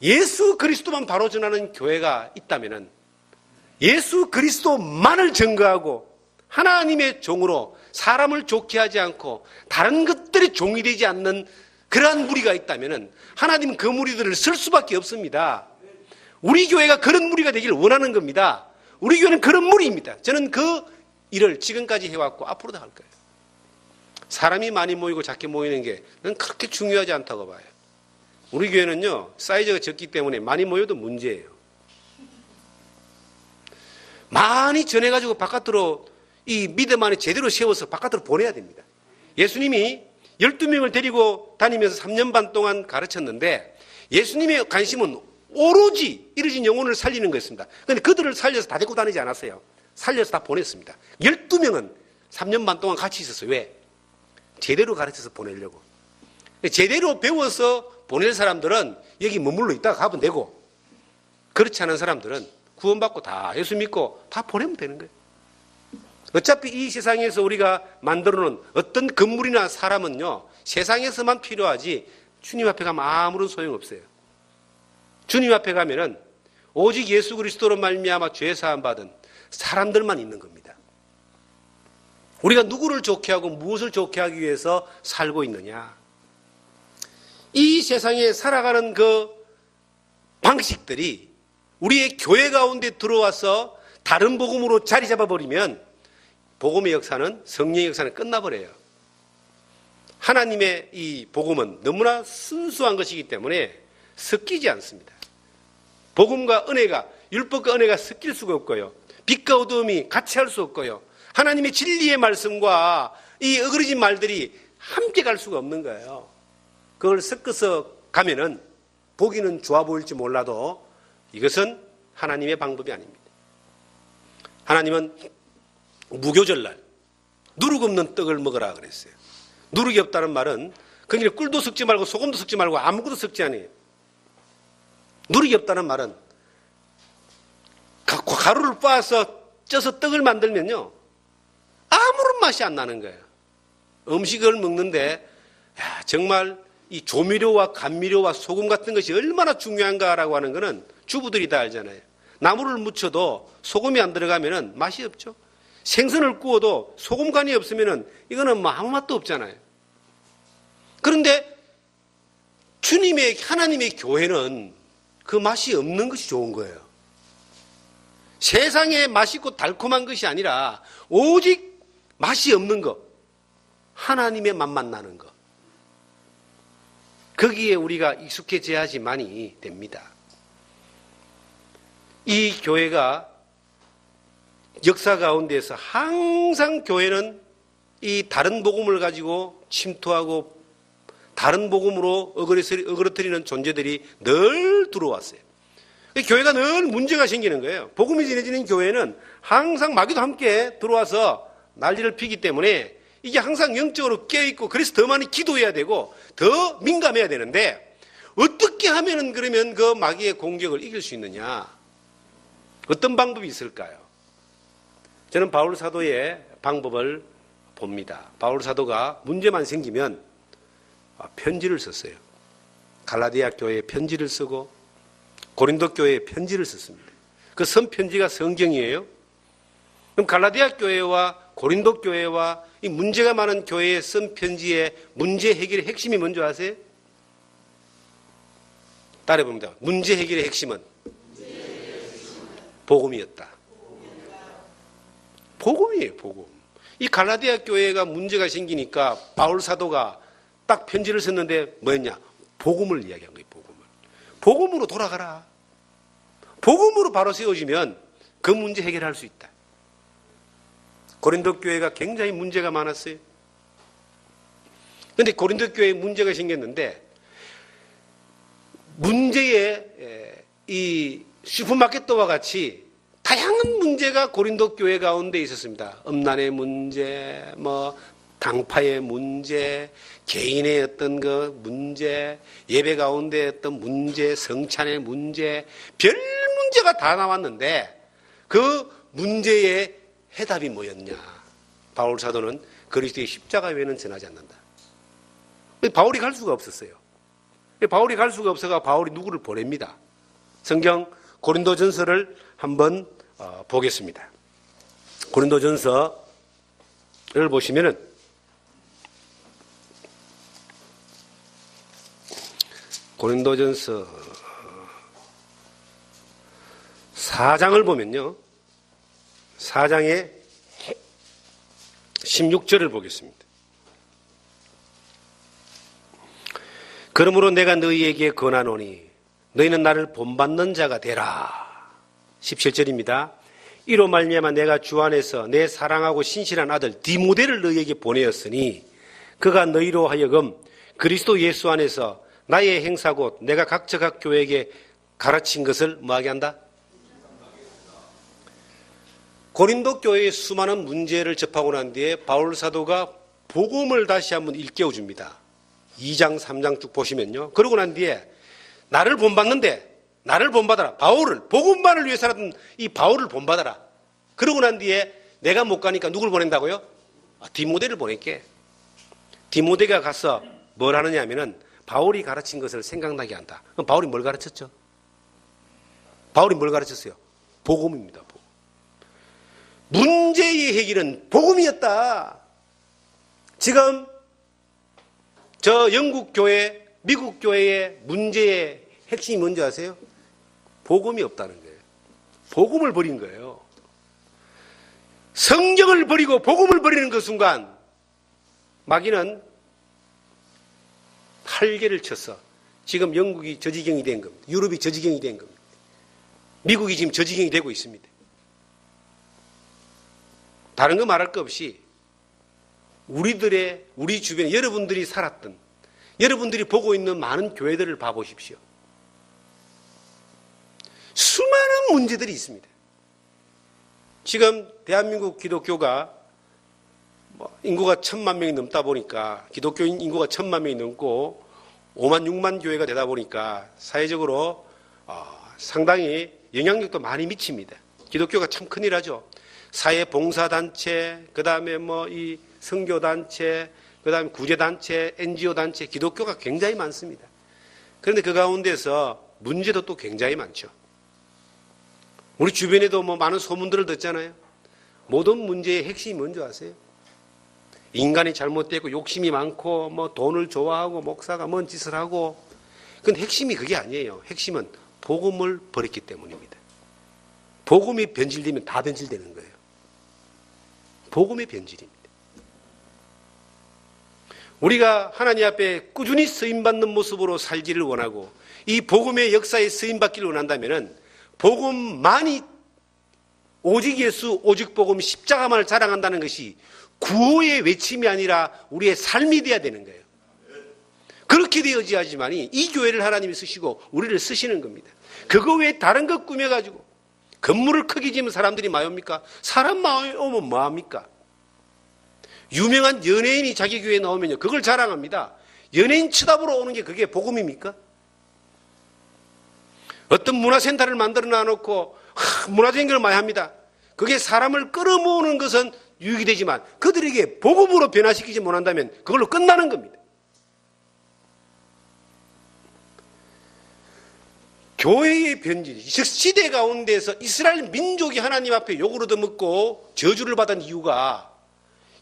예수 그리스도만 바로 전하는 교회가 있다면은 예수 그리스도만을 증거하고 하나님의 종으로 사람을 좋게 하지 않고 다른 것들이 종이 되지 않는 그러한 무리가 있다면은 하나님은 그 무리들을 쓸 수밖에 없습니다. 우리 교회가 그런 무리가 되기를 원하는 겁니다. 우리 교회는 그런 무리입니다. 저는 그 일을 지금까지 해왔고 앞으로도 할 거예요. 사람이 많이 모이고 작게 모이는 게 난 그렇게 중요하지 않다고 봐요. 우리 교회는요, 사이즈가 적기 때문에 많이 모여도 문제예요. 많이 전해가지고 바깥으로 이 믿음 안에 제대로 세워서 바깥으로 보내야 됩니다. 예수님이 12명을 데리고 다니면서 3년 반 동안 가르쳤는데 예수님의 관심은 오로지 이르진 영혼을 살리는 거였습니다. 그런데 그들을 살려서 다 데리고 다니지 않았어요. 살려서 다 보냈습니다. 12명은 3년 반 동안 같이 있었어요. 왜? 제대로 가르쳐서 보내려고. 제대로 배워서 보낼 사람들은 여기 머물러 있다가 가면 되고, 그렇지 않은 사람들은 구원받고 다 예수 믿고 다 보내면 되는 거예요. 어차피 이 세상에서 우리가 만들어 놓은 어떤 건물이나 사람은요, 세상에서만 필요하지 주님 앞에 가면 아무런 소용없어요. 주님 앞에 가면은 오직 예수 그리스도로 말미암아 죄 사함 받은 사람들만 있는 겁니다. 우리가 누구를 좋게 하고 무엇을 좋게 하기 위해서 살고 있느냐? 이 세상에 살아가는 그 방식들이 우리의 교회 가운데 들어와서 다른 복음으로 자리 잡아버리면 복음의 역사는, 성령의 역사는 끝나버려요. 하나님의 이 복음은 너무나 순수한 것이기 때문에 섞이지 않습니다. 복음과 은혜가, 율법과 은혜가 섞일 수가 없고요. 빛과 어두움이 같이 할 수 없고요. 하나님의 진리의 말씀과 이 어그러진 말들이 함께 갈 수가 없는 거예요. 그걸 섞어서 가면은 보기는 좋아 보일지 몰라도 이것은 하나님의 방법이 아닙니다. 하나님은 무교절날 누룩 없는 떡을 먹으라 그랬어요. 누룩이 없다는 말은 그게 꿀도 섞지 말고 소금도 섞지 말고 아무것도 섞지 않아요. 누룩이 없다는 말은 가루를 빻아서 쪄서 떡을 만들면요, 아무런 맛이 안 나는 거예요. 음식을 먹는데 정말 이 조미료와 감미료와 소금 같은 것이 얼마나 중요한가라고 하는 것은 주부들이 다 알잖아요. 나물을 무쳐도 소금이 안 들어가면 맛이 없죠. 생선을 구워도 소금 간이 없으면 이거는 뭐 아무 맛도 없잖아요. 그런데 주님의, 하나님의 교회는 그 맛이 없는 것이 좋은 거예요. 세상에 맛있고 달콤한 것이 아니라 오직 맛이 없는 것, 하나님의 맛만 나는 것, 거기에 우리가 익숙해져야지만이 됩니다. 이 교회가 역사 가운데서 항상 교회는 이 다른 복음을 가지고 침투하고 다른 복음으로 어그러뜨리는 존재들이 늘 들어왔어요. 교회가 늘 문제가 생기는 거예요. 복음이 전해지는 교회는 항상 마귀도 함께 들어와서 난리를 피기 때문에 이게 항상 영적으로 깨어있고, 그래서 더 많이 기도해야 되고 더 민감해야 되는데, 어떻게 하면은 그러면 그 마귀의 공격을 이길 수 있느냐? 어떤 방법이 있을까요? 저는 바울 사도의 방법을 봅니다. 바울 사도가 문제만 생기면 편지를 썼어요. 갈라디아 교회에 편지를 쓰고 고린도 교회에 편지를 썼습니다. 그 선편지가 성경이에요. 그럼 갈라디아 교회와 고린도 교회와 이 문제가 많은 교회에 쓴 편지의 문제 해결의 핵심이 뭔지 아세요? 따라해봅니다. 문제 해결의 핵심은 복음이었다. 복음이에요, 복음. 이 갈라디아 교회가 문제가 생기니까 바울 사도가 딱 편지를 썼는데 뭐였냐? 복음을 이야기한 거예요, 복음을. 복음으로 돌아가라. 복음으로 바로 세워지면 그 문제 해결할 수 있다. 고린도 교회가 굉장히 문제가 많았어요. 그런데 고린도 교회에 문제가 생겼는데 문제의 이 슈퍼마켓과 같이 다양한 문제가 고린도 교회 가운데 있었습니다. 음란의 문제, 당파의 문제, 개인의 어떤 그 문제, 예배 가운데 어떤 문제, 성찬의 문제, 별 문제가 다 나왔는데 그 문제의 해답이 뭐였냐? 바울 사도는 그리스도의 십자가 외에는 전하지 않는다. 바울이 갈 수가 없었어요. 바울이 갈 수가 없어서 바울이 누구를 보냅니다. 성경 고린도전서를 한번 보겠습니다. 고린도전서를 보시면은 고린도전서 4장을 보면요. 4장의 16절을 보겠습니다. 그러므로 내가 너희에게 권하노니 너희는 나를 본받는 자가 되라. 17절입니다. 이로 말미암아 내가 주 안에서 내 사랑하고 신실한 아들 디모데를 너희에게 보내었으니 그가 너희로 하여금 그리스도 예수 안에서 나의 행사 곧 내가 각처 각 교회에게 가르친 것을 뭐하게 한다? 고린도 교회의 수많은 문제를 접하고 난 뒤에 바울 사도가 복음을 다시 한번 일깨워 줍니다. 2장 3장 쭉 보시면요. 그러고 난 뒤에 나를 본받는데 나를 본받아라. 바울을 복음만을 위해 살았던 이 바울을 본받아라. 그러고 난 뒤에 내가 못 가니까 누굴 보낸다고요? 디모데를 보낼게. 디모데가 가서 뭘 하느냐 하면은 바울이 가르친 것을 생각나게 한다. 그럼 바울이 뭘 가르쳤죠? 바울이 뭘 가르쳤어요? 복음입니다. 복음. 문제의 해결은 복음이었다. 지금 저 영국 교회, 미국 교회의 문제의 핵심이 뭔지 아세요? 복음이 없다는 거예요. 복음을 버린 거예요. 성경을 버리고 복음을 버리는 그 순간 마귀는 활개를 쳐서 지금 영국이 저지경이 된 겁니다. 유럽이 저지경이 된 겁니다. 미국이 지금 저지경이 되고 있습니다. 다른 거 말할 것 없이 우리 주변에 여러분들이 살았던, 여러분들이 보고 있는 많은 교회들을 봐보십시오. 수많은 문제들이 있습니다. 지금 대한민국 기독교가 인구가 1,000만 명이 넘다 보니까, 기독교인 인구가 1,000만 명이 넘고 5만 6만 교회가 되다 보니까 사회적으로 상당히 영향력도 많이 미칩니다. 기독교가 참 큰일하죠. 사회봉사단체, 그 다음에 이 선교단체, 그 다음에 구제단체, NGO단체, 기독교가 굉장히 많습니다. 그런데 그 가운데서 문제도 또 굉장히 많죠. 우리 주변에도 많은 소문들을 듣잖아요. 모든 문제의 핵심이 뭔지 아세요? 인간이 잘못되고 욕심이 많고 돈을 좋아하고 목사가 뭔 짓을 하고. 근데 핵심이 그게 아니에요. 핵심은 복음을 버렸기 때문입니다. 복음이 변질되면 다 변질되는 거예요. 복음의 변질입니다. 우리가 하나님 앞에 꾸준히 쓰임받는 모습으로 살기를 원하고 이 복음의 역사에 쓰임받기를 원한다면 복음만이, 오직 예수, 오직 복음, 십자가만을 자랑한다는 것이 구호의 외침이 아니라 우리의 삶이 되어야 되는 거예요. 그렇게 되어야지만이 이 교회를 하나님이 쓰시고 우리를 쓰시는 겁니다. 그거 외에 다른 것 꾸며가지고 건물을 크게 지으면 사람들이 많이 옵니까? 사람 많이 오면 뭐합니까? 유명한 연예인이 자기 교회에 나오면요, 그걸 자랑합니다. 연예인 쳐다보러 오는 게 그게 복음입니까? 어떤 문화센터를 만들어 놔놓고 문화적인 걸 많이 합니다. 그게 사람을 끌어모으는 것은 유익이 되지만 그들에게 복음으로 변화시키지 못한다면 그걸로 끝나는 겁니다. 교회의 변질, 즉 시대 가운데서 이스라엘 민족이 하나님 앞에 욕을 얻어먹고 저주를 받은 이유가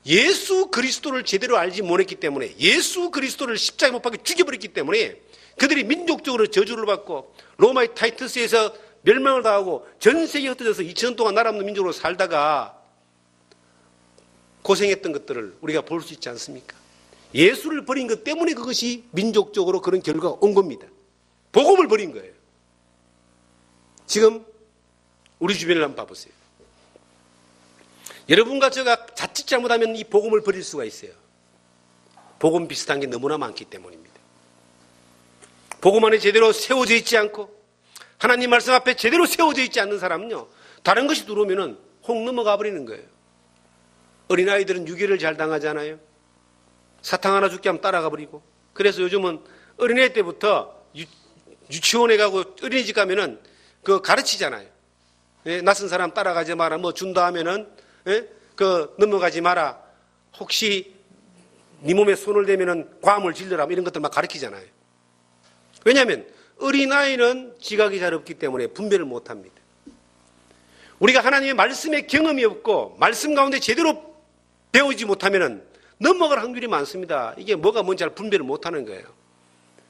예수 그리스도를 제대로 알지 못했기 때문에, 예수 그리스도를 십자가에 못 박혀 죽여버렸기 때문에 그들이 민족적으로 저주를 받고 로마의 타이투스에서 멸망을 당하고 전 세계에 흩어져서 2000년 동안 나라 없는 민족으로 살다가 고생했던 것들을 우리가 볼 수 있지 않습니까? 예수를 버린 것 때문에 그것이 민족적으로 그런 결과가 온 겁니다. 복음을 버린 거예요. 지금 우리 주변을 한번 봐보세요. 여러분과 제가 자칫 잘못하면 이 복음을 버릴 수가 있어요. 복음 비슷한 게 너무나 많기 때문입니다. 복음 안에 제대로 세워져 있지 않고 하나님 말씀 앞에 제대로 세워져 있지 않는 사람은요, 다른 것이 들어오면은 혹 넘어가 버리는 거예요. 어린아이들은 유괴를 잘 당하잖아요. 사탕 하나 줄게 하면 따라가 버리고. 그래서 요즘은 어린애 때부터 유치원에 가고 어린이집 가면은 그 가르치잖아요. 예, 낯선 사람 따라가지 마라. 뭐 준다 하면은 예? 그 넘어가지 마라. 혹시 네 몸에 손을 대면은 괌을 질러라. 이런 것들 막 가르치잖아요. 왜냐하면 어린아이는 지각이 잘 없기 때문에 분별을 못합니다. 우리가 하나님의 말씀에 경험이 없고 말씀 가운데 제대로 배우지 못하면은 넘어갈 확률이 많습니다. 이게 뭐가 뭔지 잘 분별을 못하는 거예요.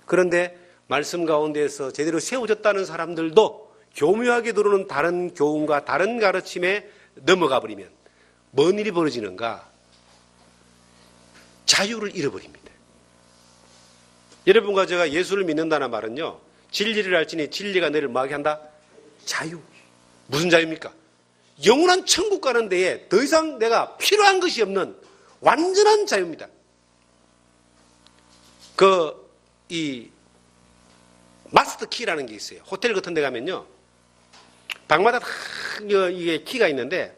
그런데 말씀 가운데에서 제대로 세워졌다는 사람들도 교묘하게 들어오는 다른 교훈과 다른 가르침에 넘어가 버리면 뭔 일이 벌어지는가? 자유를 잃어버립니다. 여러분과 제가 예수를 믿는다는 말은요, 진리를 알지니 진리가 너를 뭐하게 한다? 자유. 무슨 자유입니까? 영원한 천국 가는 데에 더 이상 내가 필요한 것이 없는 완전한 자유입니다. 이 마스터 키라는 게 있어요. 호텔 같은 데 가면요, 방마다 다 이게 키가 있는데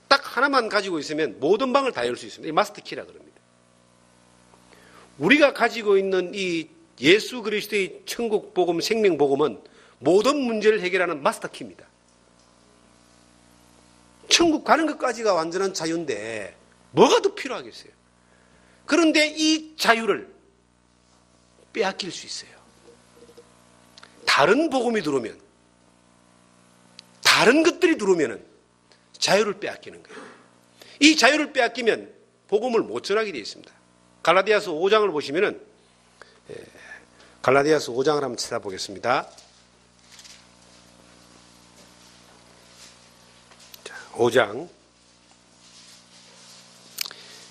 딱 하나만 가지고 있으면 모든 방을 다 열 수 있습니다. 이 마스터 키라 그럽니다. 우리가 가지고 있는 이 예수 그리스도의 천국 복음, 생명 복음은 모든 문제를 해결하는 마스터 키입니다. 천국 가는 것까지가 완전한 자유인데 뭐가 더 필요하겠어요? 그런데 이 자유를 빼앗길 수 있어요. 다른 복음이 들어오면, 다른 것들이 들어오면 자유를 빼앗기는 거예요. 이 자유를 빼앗기면 복음을 못 전하게 되어 있습니다. 갈라디아서 5장을 보시면은, 갈라디아서 5장을 한번 찾아보겠습니다. 5장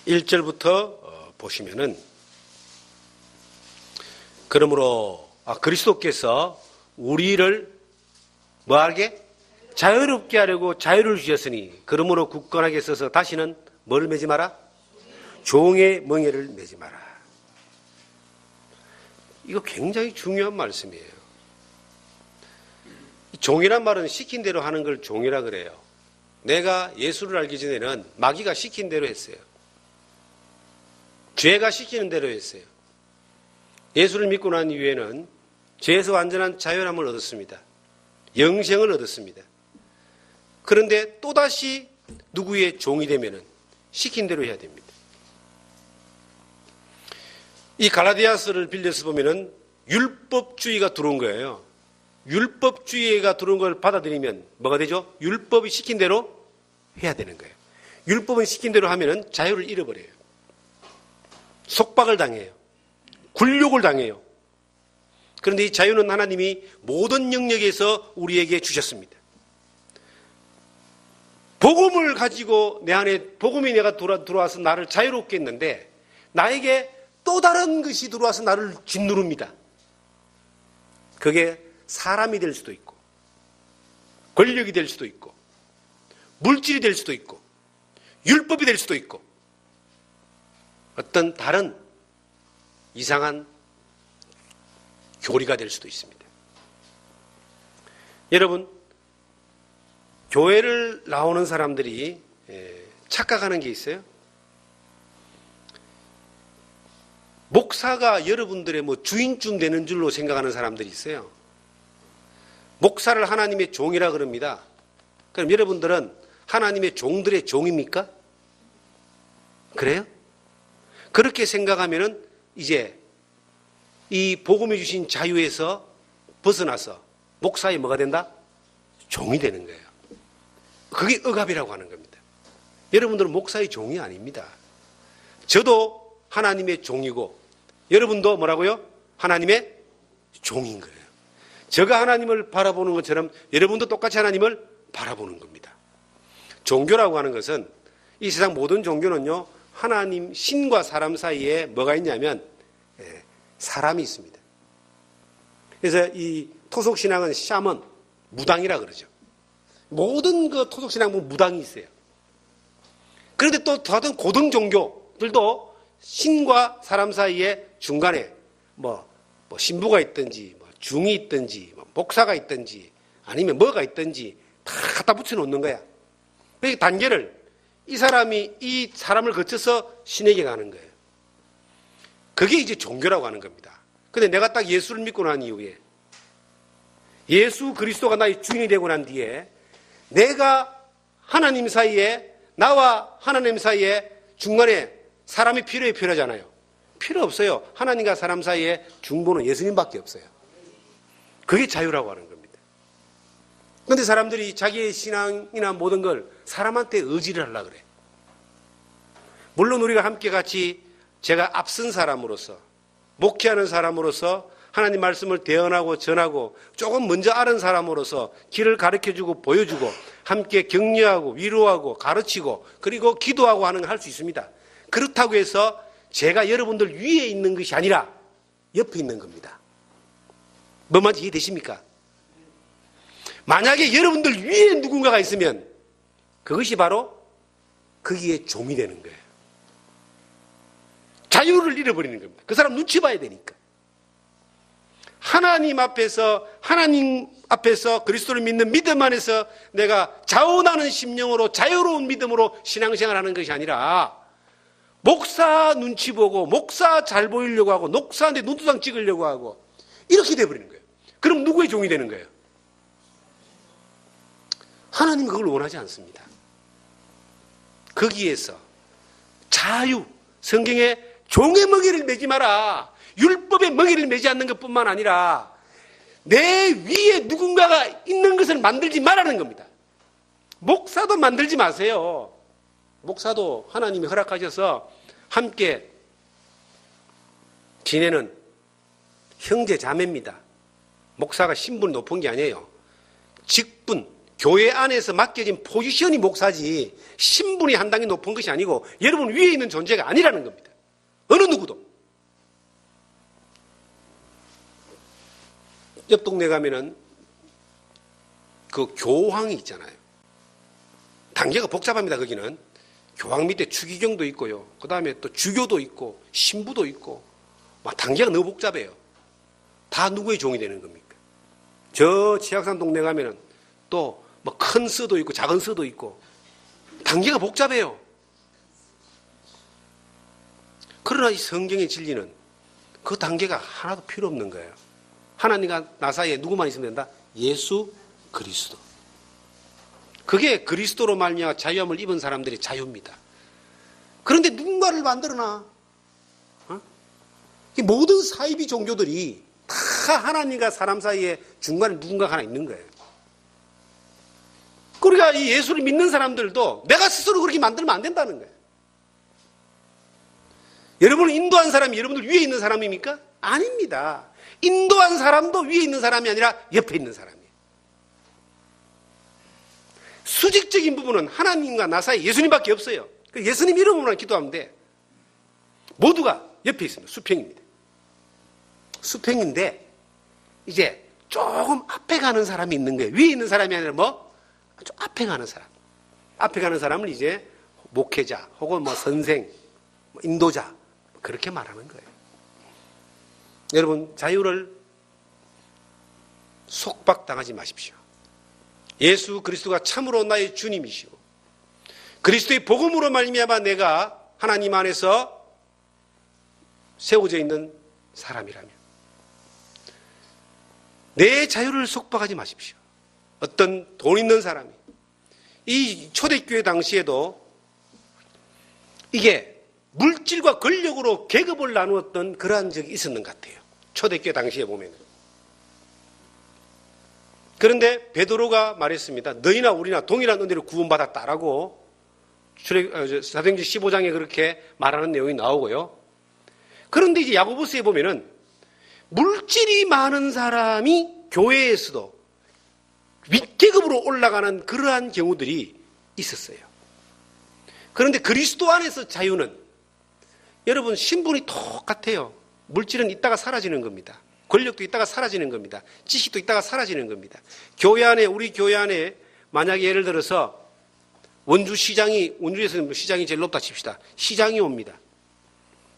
1절부터 보시면은, 그러므로 그리스도께서 우리를 뭐하게? 자유롭게 하려고 자유를 주셨으니 그러므로 굳건하게 서서 다시는 뭐를 매지 마라? 종의 멍에를 매지 마라. 이거 굉장히 중요한 말씀이에요. 종이란 말은 시킨 대로 하는 걸 종이라 그래요. 내가 예수를 알기 전에는 마귀가 시킨 대로 했어요. 죄가 시키는 대로 했어요. 예수를 믿고 난 이후에는 죄에서 완전한 자유함을 얻었습니다. 영생을 얻었습니다. 그런데 또다시 누구의 종이 되면은 시킨 대로 해야 됩니다. 이 갈라디아서를 빌려서 보면은 율법주의가 들어온 거예요. 율법주의가 들어온 걸 받아들이면 뭐가 되죠? 율법이 시킨 대로 해야 되는 거예요. 율법은 시킨 대로 하면은 자유를 잃어버려요. 속박을 당해요. 굴욕을 당해요. 그런데 이 자유는 하나님이 모든 영역에서 우리에게 주셨습니다. 복음을 가지고 내 안에 복음이 내가 들어와서 나를 자유롭게 했는데 나에게 또 다른 것이 들어와서 나를 짓누릅니다. 그게 사람이 될 수도 있고 권력이 될 수도 있고 물질이 될 수도 있고 율법이 될 수도 있고 어떤 다른 이상한 교리가 될 수도 있습니다. 여러분, 교회를 나오는 사람들이 착각하는 게 있어요. 목사가 여러분들의 주인쯤 되는 줄로 생각하는 사람들이 있어요. 목사를 하나님의 종이라 그럽니다. 그럼 여러분들은 하나님의 종들의 종입니까? 그래요? 그렇게 생각하면은 이제 이 복음이 주신 자유에서 벗어나서 목사의 뭐가 된다? 종이 되는 거예요. 그게 억압이라고 하는 겁니다. 여러분들은 목사의 종이 아닙니다. 저도 하나님의 종이고 여러분도 뭐라고요? 하나님의 종인 거예요. 제가 하나님을 바라보는 것처럼 여러분도 똑같이 하나님을 바라보는 겁니다. 종교라고 하는 것은 이 세상 모든 종교는요, 하나님, 신과 사람 사이에 뭐가 있냐면 사람이 있습니다. 그래서 이 토속신앙은 샤먼, 무당이라 그러죠. 모든 그 토속신앙 보면 무당이 있어요. 그런데 또 다른 고등 종교들도 신과 사람 사이에 중간에 뭐 신부가 있든지 중이 있든지 목사가 있든지 아니면 뭐가 있든지 다 갖다 붙여놓는 거야. 그 단계를 이 사람을 거쳐서 신에게 가는 거예요. 그게 이제 종교라고 하는 겁니다. 근데 내가 딱 예수를 믿고 난 이후에 예수 그리스도가 나의 주인이 되고 난 뒤에 내가 하나님 사이에 나와 하나님 사이에 중간에 사람이 필요하잖아요. 필요 없어요. 하나님과 사람 사이에 중보는 예수님밖에 없어요. 그게 자유라고 하는 겁니다. 그런데 사람들이 자기의 신앙이나 모든 걸 사람한테 의지를 하려고 그래. 물론 우리가 함께 같이 제가 앞선 사람으로서 목회하는 사람으로서 하나님 말씀을 대언하고 전하고 조금 먼저 아는 사람으로서 길을 가르쳐주고 보여주고 함께 격려하고 위로하고 가르치고 그리고 기도하고 하는 걸 할 수 있습니다. 그렇다고 해서 제가 여러분들 위에 있는 것이 아니라 옆에 있는 겁니다. 뭔 말인지 이해되십니까? 만약에 여러분들 위에 누군가가 있으면 그것이 바로 거기에 종이 되는 거예요. 자유를 잃어버리는 겁니다. 그 사람 눈치 봐야 되니까. 하나님 앞에서 그리스도를 믿는 믿음 안에서 내가 자원하는 심령으로 자유로운 믿음으로 신앙생활하는 것이 아니라 목사 눈치 보고 목사 잘 보이려고 하고 목사한테 눈두상 찍으려고 하고 이렇게 돼버리는 거예요. 그럼 누구의 종이 되는 거예요? 하나님은 그걸 원하지 않습니다. 거기에서 자유, 성경에 종의 멍에를 매지 마라. 율법의 멍에를 매지 않는 것뿐만 아니라 내 위에 누군가가 있는 것을 만들지 말라는 겁니다. 목사도 만들지 마세요. 목사도 하나님이 허락하셔서 함께 지내는 형제 자매입니다. 목사가 신분이 높은 게 아니에요. 직분, 교회 안에서 맡겨진 포지션이 목사지 신분이 한 단계 높은 것이 아니고 여러분 위에 있는 존재가 아니라는 겁니다. 어느 누구도. 옆 동네 가면은 그 교황이 있잖아요. 단계가 복잡합니다. 거기는 교황 밑에 추기경도 있고요. 그 다음에 또 주교도 있고 신부도 있고 막 단계가 너무 복잡해요. 다 누구의 종이 되는 겁니까? 저 치악산 동네 가면은 또 뭐 큰 서도 있고 작은 서도 있고 단계가 복잡해요. 그러나 이 성경의 진리는 그 단계가 하나도 필요 없는 거예요. 하나님과 나 사이에 누구만 있으면 된다? 예수 그리스도. 그게 그리스도로 말미암아 자유함을 입은 사람들의 자유입니다. 그런데 누군가를 만들어놔. 이 모든 사이비 종교들이 다 하나님과 사람 사이에 중간에 누군가가 하나 있는 거예요. 그러니까 이 예수를 믿는 사람들도 내가 스스로 그렇게 만들면 안 된다는 거예요. 여러분을 인도한 사람이 여러분들 위에 있는 사람입니까? 아닙니다. 인도한 사람도 위에 있는 사람이 아니라 옆에 있는 사람이에요. 수직적인 부분은 하나님과 나 사이 예수님밖에 없어요. 예수님 이름으로만 기도하면 돼. 모두가 옆에 있습니다. 수평입니다. 수평인데 이제 조금 앞에 가는 사람이 있는 거예요. 위에 있는 사람이 아니라 뭐? 좀 앞에 가는 사람. 앞에 가는 사람을 이제 목회자 혹은 뭐 선생, 인도자 그렇게 말하는 거예요. 여러분 자유를 속박당하지 마십시오. 예수 그리스도가 참으로 나의 주님이시고 그리스도의 복음으로 말미암아 내가 하나님 안에서 세워져 있는 사람이라면 내 자유를 속박하지 마십시오. 어떤 돈 있는 사람이 이 초대교회 당시에도 이게 물질과 권력으로 계급을 나누었던 그러한 적이 있었는 것 같아요. 초대교회 당시에 보면. 그런데 베드로가 말했습니다. 너희나 우리나 동일한 은혜로 구원받았다라고 사도행전 15장에 그렇게 말하는 내용이 나오고요. 그런데 이제 야고보서에 보면은 물질이 많은 사람이 교회에서도 윗계급으로 올라가는 그러한 경우들이 있었어요. 그런데 그리스도 안에서 자유는 여러분 신분이 똑같아요. 물질은 있다가 사라지는 겁니다. 권력도 있다가 사라지는 겁니다. 지식도 있다가 사라지는 겁니다. 우리 교회 안에 만약에 예를 들어서 원주에서는 시장이 제일 높다 칩시다. 시장이 옵니다.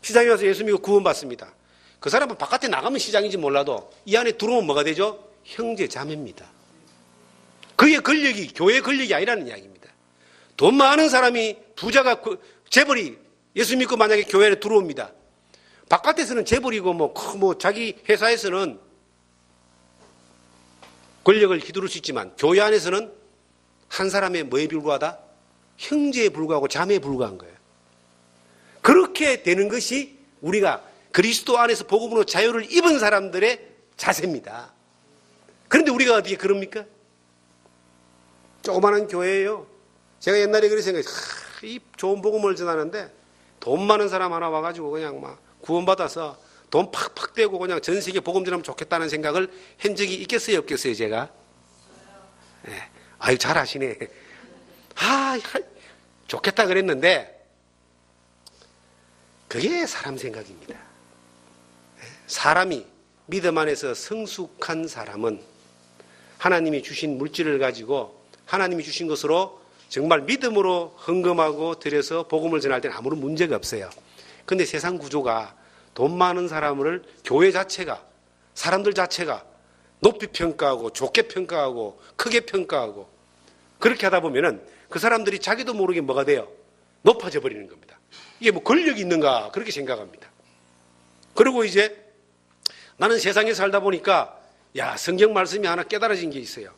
시장에 와서 예수 믿고 구원받습니다. 그 사람은 바깥에 나가면 시장인지 몰라도 이 안에 들어오면 뭐가 되죠? 형제 자매입니다. 그의 권력이 교회의 권력이 아니라는 이야기입니다. 돈 많은 사람이 부자가 재벌이 예수 믿고 만약에 교회에 들어옵니다. 바깥에서는 재벌이고 뭐 자기 회사에서는 권력을 휘두를 수 있지만 교회 안에서는 한 사람의 뭐에 불과하다? 형제에 불과하고 자매에 불과한 거예요. 그렇게 되는 것이 우리가 그리스도 안에서 복음으로 자유를 입은 사람들의 자세입니다. 그런데 우리가 어떻게 그럽니까? 조그마한 교회예요. 제가 옛날에 그렇게 생각했어요. 이 좋은 복음을 전하는데 돈 많은 사람 하나 와가지고 그냥 막 구원받아서 돈 팍팍 떼고 그냥 전 세계 복음 전하면 좋겠다는 생각을 한 적이 있겠어요, 없겠어요, 제가? 네. 아유, 잘 아시네. 좋겠다 그랬는데 그게 사람 생각입니다. 사람이 믿음 안에서 성숙한 사람은 하나님이 주신 물질을 가지고 하나님이 주신 것으로 정말 믿음으로 헌금하고 드려서 복음을 전할 때는 아무런 문제가 없어요. 그런데 세상 구조가 돈 많은 사람을 교회 자체가 사람들 자체가 높이 평가하고 좋게 평가하고 크게 평가하고 그렇게 하다 보면은 그 사람들이 자기도 모르게 뭐가 돼요? 높아져 버리는 겁니다. 이게 뭐 권력이 있는가 그렇게 생각합니다. 그리고 이제 나는 세상에 살다 보니까 성경 말씀이 하나 깨달아진 게 있어요.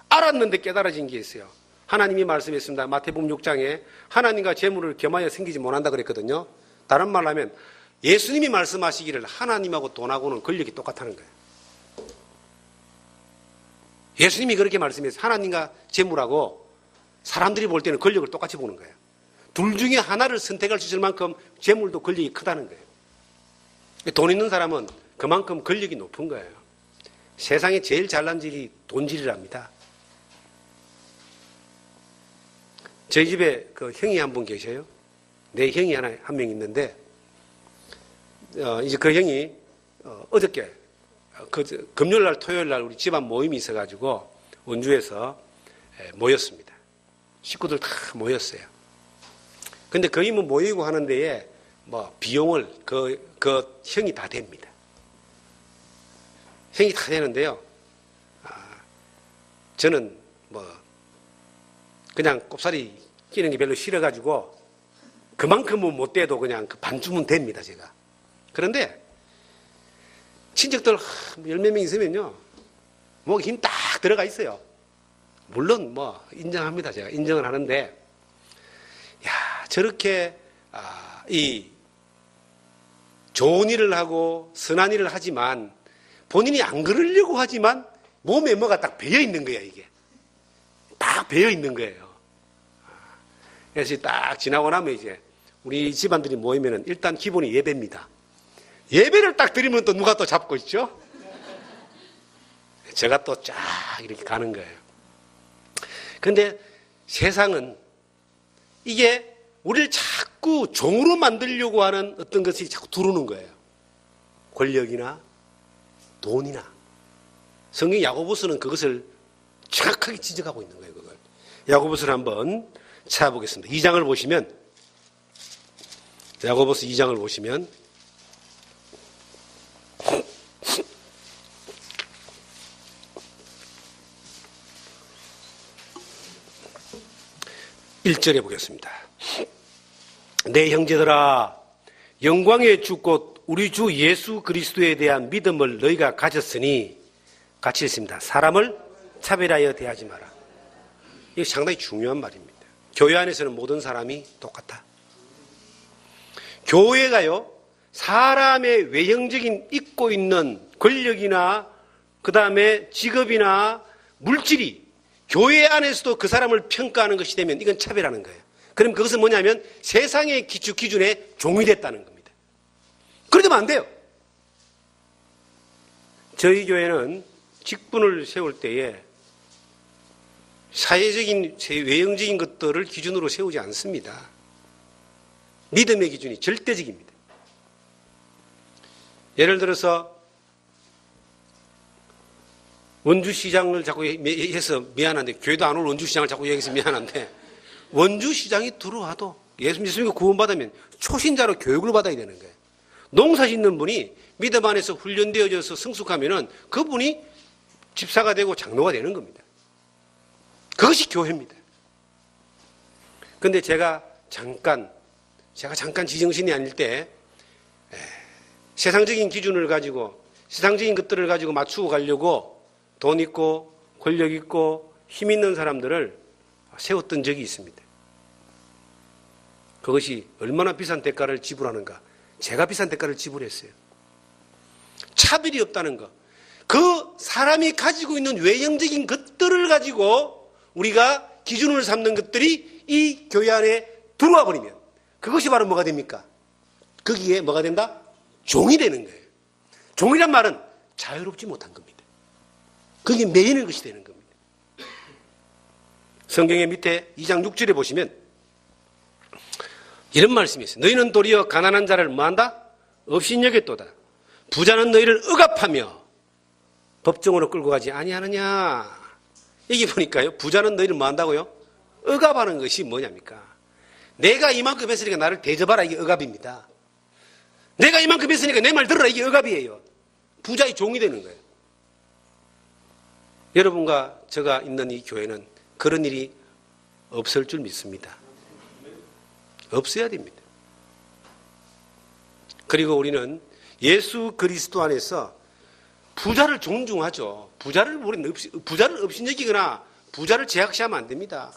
알았는데 깨달아진 게 있어요. 하나님이 말씀했습니다. 마태복음 6장에 하나님과 재물을 겸하여 섬기지 못한다 그랬거든요. 다른 말로 하면 예수님이 말씀하시기를 하나님하고 돈하고는 권력이 똑같다는 거예요. 예수님이 그렇게 말씀했어요. 하나님과 재물하고 사람들이 볼 때는 권력을 똑같이 보는 거예요. 둘 중에 하나를 선택할 수 있을 만큼 재물도 권력이 크다는 거예요. 돈 있는 사람은 그만큼 권력이 높은 거예요. 세상에 제일 잘난 질이 돈질이랍니다. 저희 집에 그 형이 한 분 계셔요. 내 형이 한 명 있는데, 이제 그 형이, 어저께, 금요일 날, 토요일 날 우리 집안 모임이 있어가지고, 원주에서 모였습니다. 식구들 다 모였어요. 근데 거의 뭐 모이고 하는 데에 뭐 비용을 그 형이 다 됩니다. 형이 다 되는데요. 저는 뭐, 그냥 꼽사리 끼는 게 별로 싫어가지고 그만큼은 못 돼도 그냥 그 반쯤은 됩니다, 제가. 그런데 친척들 10몇 명 있으면요. 뭐 힘 딱 들어가 있어요. 물론 뭐 인정합니다. 제가 인정을 하는데 저렇게 이 좋은 일을 하고 선한 일을 하지만 본인이 안 그러려고 하지만 몸에 뭐가 딱 배어 있는 거야, 이게. 딱 배어 있는 거예요. 그래서 딱 지나고 나면 이제 우리 집안들이 모이면은 일단 기본이 예배입니다. 예배를 딱 드리면 또 누가 또 잡고 있죠? 제가 또 쫙 이렇게 가는 거예요. 근데 세상은 이게 우리를 자꾸 종으로 만들려고 하는 어떤 것이 자꾸 들어오는 거예요. 권력이나 돈이나. 성경 야고보서는 그것을 정확하게 지적하고 있는 거예요, 그걸. 야고보서를 한번 찾아보겠습니다. 2장을 보시면, 야고보서 2장을 보시면, 1절에 보겠습니다. 내 형제들아, 영광의 주 곧 우리 주 예수 그리스도에 대한 믿음을 너희가 가졌으니, 같이 읽습니다. 사람을 차별하여 대하지 마라. 이게 상당히 중요한 말입니다. 교회 안에서는 모든 사람이 똑같아. 교회가요, 사람의 외형적인 입고 있는 권력이나 그 다음에 직업이나 물질이 교회 안에서도 그 사람을 평가하는 것이 되면 이건 차별하는 거예요. 그럼 그것은 뭐냐면 세상의 기준에 종이 됐다는 겁니다. 그러면 안 돼요. 저희 교회는 직분을 세울 때에 사회적인, 외형적인 것들을 기준으로 세우지 않습니다. 믿음의 기준이 절대적입니다. 예를 들어서 원주시장을 자꾸 해서 미안한데, 교회도 안 올 원주시장을 자꾸 얘기해서 미안한데, 원주시장이 들어와도 예수 믿고 구원받으면 초신자로 교육을 받아야 되는 거예요. 농사 짓는 분이 믿음 안에서 훈련되어져서 성숙하면은 그분이 집사가 되고 장로가 되는 겁니다. 그것이 교회입니다. 그런데 제가 잠깐 지정신이 아닐 때 세상적인 기준을 가지고 세상적인 것들을 가지고 맞추고 가려고 돈 있고 권력 있고 힘 있는 사람들을 세웠던 적이 있습니다. 그것이 얼마나 비싼 대가를 지불하는가. 제가 비싼 대가를 지불했어요. 차별이 없다는 것. 그 사람이 가지고 있는 외형적인 것들을 가지고 우리가 기준을 삼는 것들이 이 교회 안에 들어와 버리면 그것이 바로 뭐가 됩니까? 거기에 뭐가 된다? 종이 되는 거예요. 종이란 말은 자유롭지 못한 겁니다. 거기에 매이는 것이 되는 겁니다. 성경의 밑에 2장 6절에 보시면 이런 말씀이 있어요. 너희는 도리어 가난한 자를 뭐한다? 없인 여겼도다. 부자는 너희를 억압하며 법정으로 끌고 가지 아니하느냐. 여기 보니까요. 부자는 너희를 뭐한다고요? 억압하는 것이 뭐냐입니까? 내가 이만큼 했으니까 나를 대접하라. 이게 억압입니다. 내가 이만큼 했으니까 내 말 들으라. 이게 억압이에요. 부자의 종이 되는 거예요. 여러분과 제가 있는 이 교회는 그런 일이 없을 줄 믿습니다. 없어야 됩니다. 그리고 우리는 예수 그리스도 안에서 부자를 존중하죠. 부자를 업신여기거나 부자를 제약시하면 안 됩니다.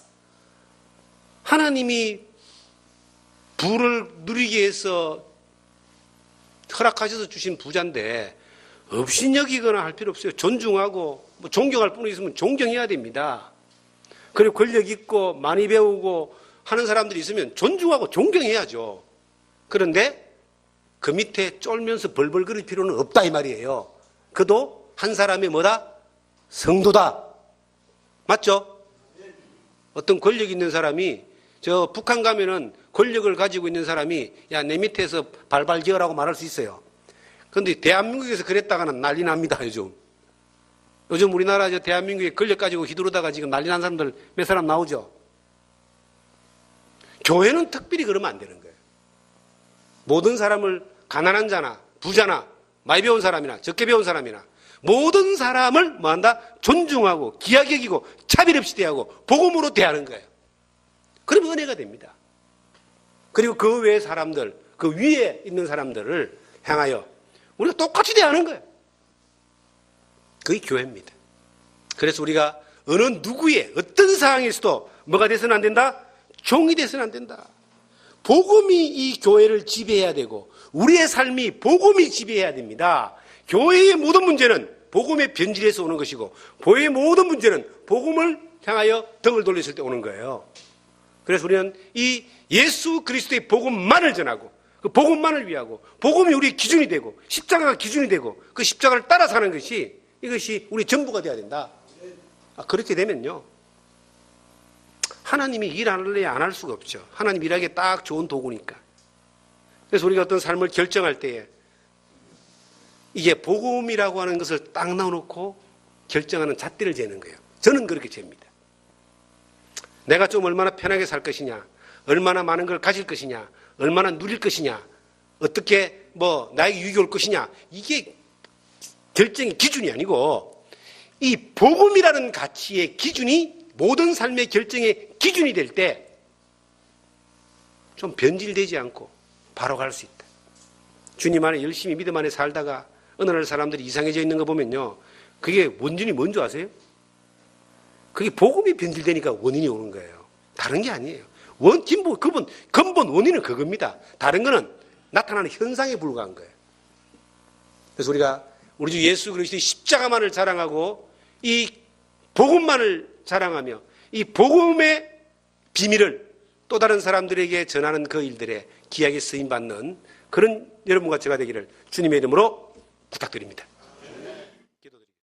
하나님이 부를 누리기 위해서 허락하셔서 주신 부자인데 업신여기거나 할 필요 없어요. 존중하고 존경할 뿐이 있으면 존경해야 됩니다. 그리고 권력 있고 많이 배우고 하는 사람들이 있으면 존중하고 존경해야죠. 그런데 그 밑에 쫄면서 벌벌거릴 필요는 없다 이 말이에요. 그도 한 사람의 뭐다? 성도다. 맞죠? 어떤 권력 있는 사람이 저 북한 가면은 권력을 가지고 있는 사람이 야, 내 밑에서 발발 기어라고 말할 수 있어요. 그런데 대한민국에서 그랬다가는 난리 납니다. 요즘 우리나라 저 대한민국에 권력 가지고 휘두르다가 지금 난리 난 사람들 몇 사람 나오죠. 교회는 특별히 그러면 안 되는 거예요. 모든 사람을 가난한 자나 부자나 많이 배운 사람이나 적게 배운 사람이나 모든 사람을 뭐한다? 존중하고 귀하게 여기고 차별 없이 대하고 복음으로 대하는 거예요. 그러면 은혜가 됩니다. 그리고 그 외의 사람들, 그 위에 있는 사람들을 향하여 우리가 똑같이 대하는 거예요. 그게 교회입니다. 그래서 우리가 어느 누구의 어떤 상황에서도 뭐가 돼서는 안 된다? 종이 돼서는 안 된다. 복음이 이 교회를 지배해야 되고 우리의 삶이 복음이 지배해야 됩니다. 교회의 모든 문제는 복음의 변질에서 오는 것이고 교회의 모든 문제는 복음을 향하여 등을 돌렸을 때 오는 거예요. 그래서 우리는 이 예수 그리스도의 복음만을 전하고 그 복음만을 위하고 복음이 우리의 기준이 되고 십자가가 기준이 되고 그 십자가를 따라 사는 것이 이것이 우리 전부가 되어야 된다. 그렇게 되면요. 하나님이 일 안 할래 안 할 수가 없죠. 하나님 일하기에 딱 좋은 도구니까. 그래서 우리가 어떤 삶을 결정할 때에 이게 복음이라고 하는 것을 딱 넣어놓고 결정하는 잣대를 재는 거예요. 저는 그렇게 잽니다. 내가 좀 얼마나 편하게 살 것이냐, 얼마나 많은 걸 가질 것이냐, 얼마나 누릴 것이냐, 어떻게 나에게 유익이 올 것이냐, 이게 결정의 기준이 아니고 이 복음이라는 가치의 기준이 모든 삶의 결정의 기준이 될 때 좀 변질되지 않고 바로 갈 수 있다. 주님 안에 열심히 믿음 안에 살다가 어느 날 사람들이 이상해져 있는 거 보면요. 그게 원인이 뭔지 아세요? 그게 복음이 변질되니까 원인이 오는 거예요. 다른 게 아니에요. 근본 원인은 그겁니다. 다른 거는 나타나는 현상에 불과한 거예요. 그래서 우리가 우리 주 예수 그리스도의 십자가만을 자랑하고 이 복음만을 자랑하며 이 복음의 비밀을 또 다른 사람들에게 전하는 그 일들에 귀하게 쓰임받는 그런 여러분과 제가 되기를 주님의 이름으로 부탁드립니다.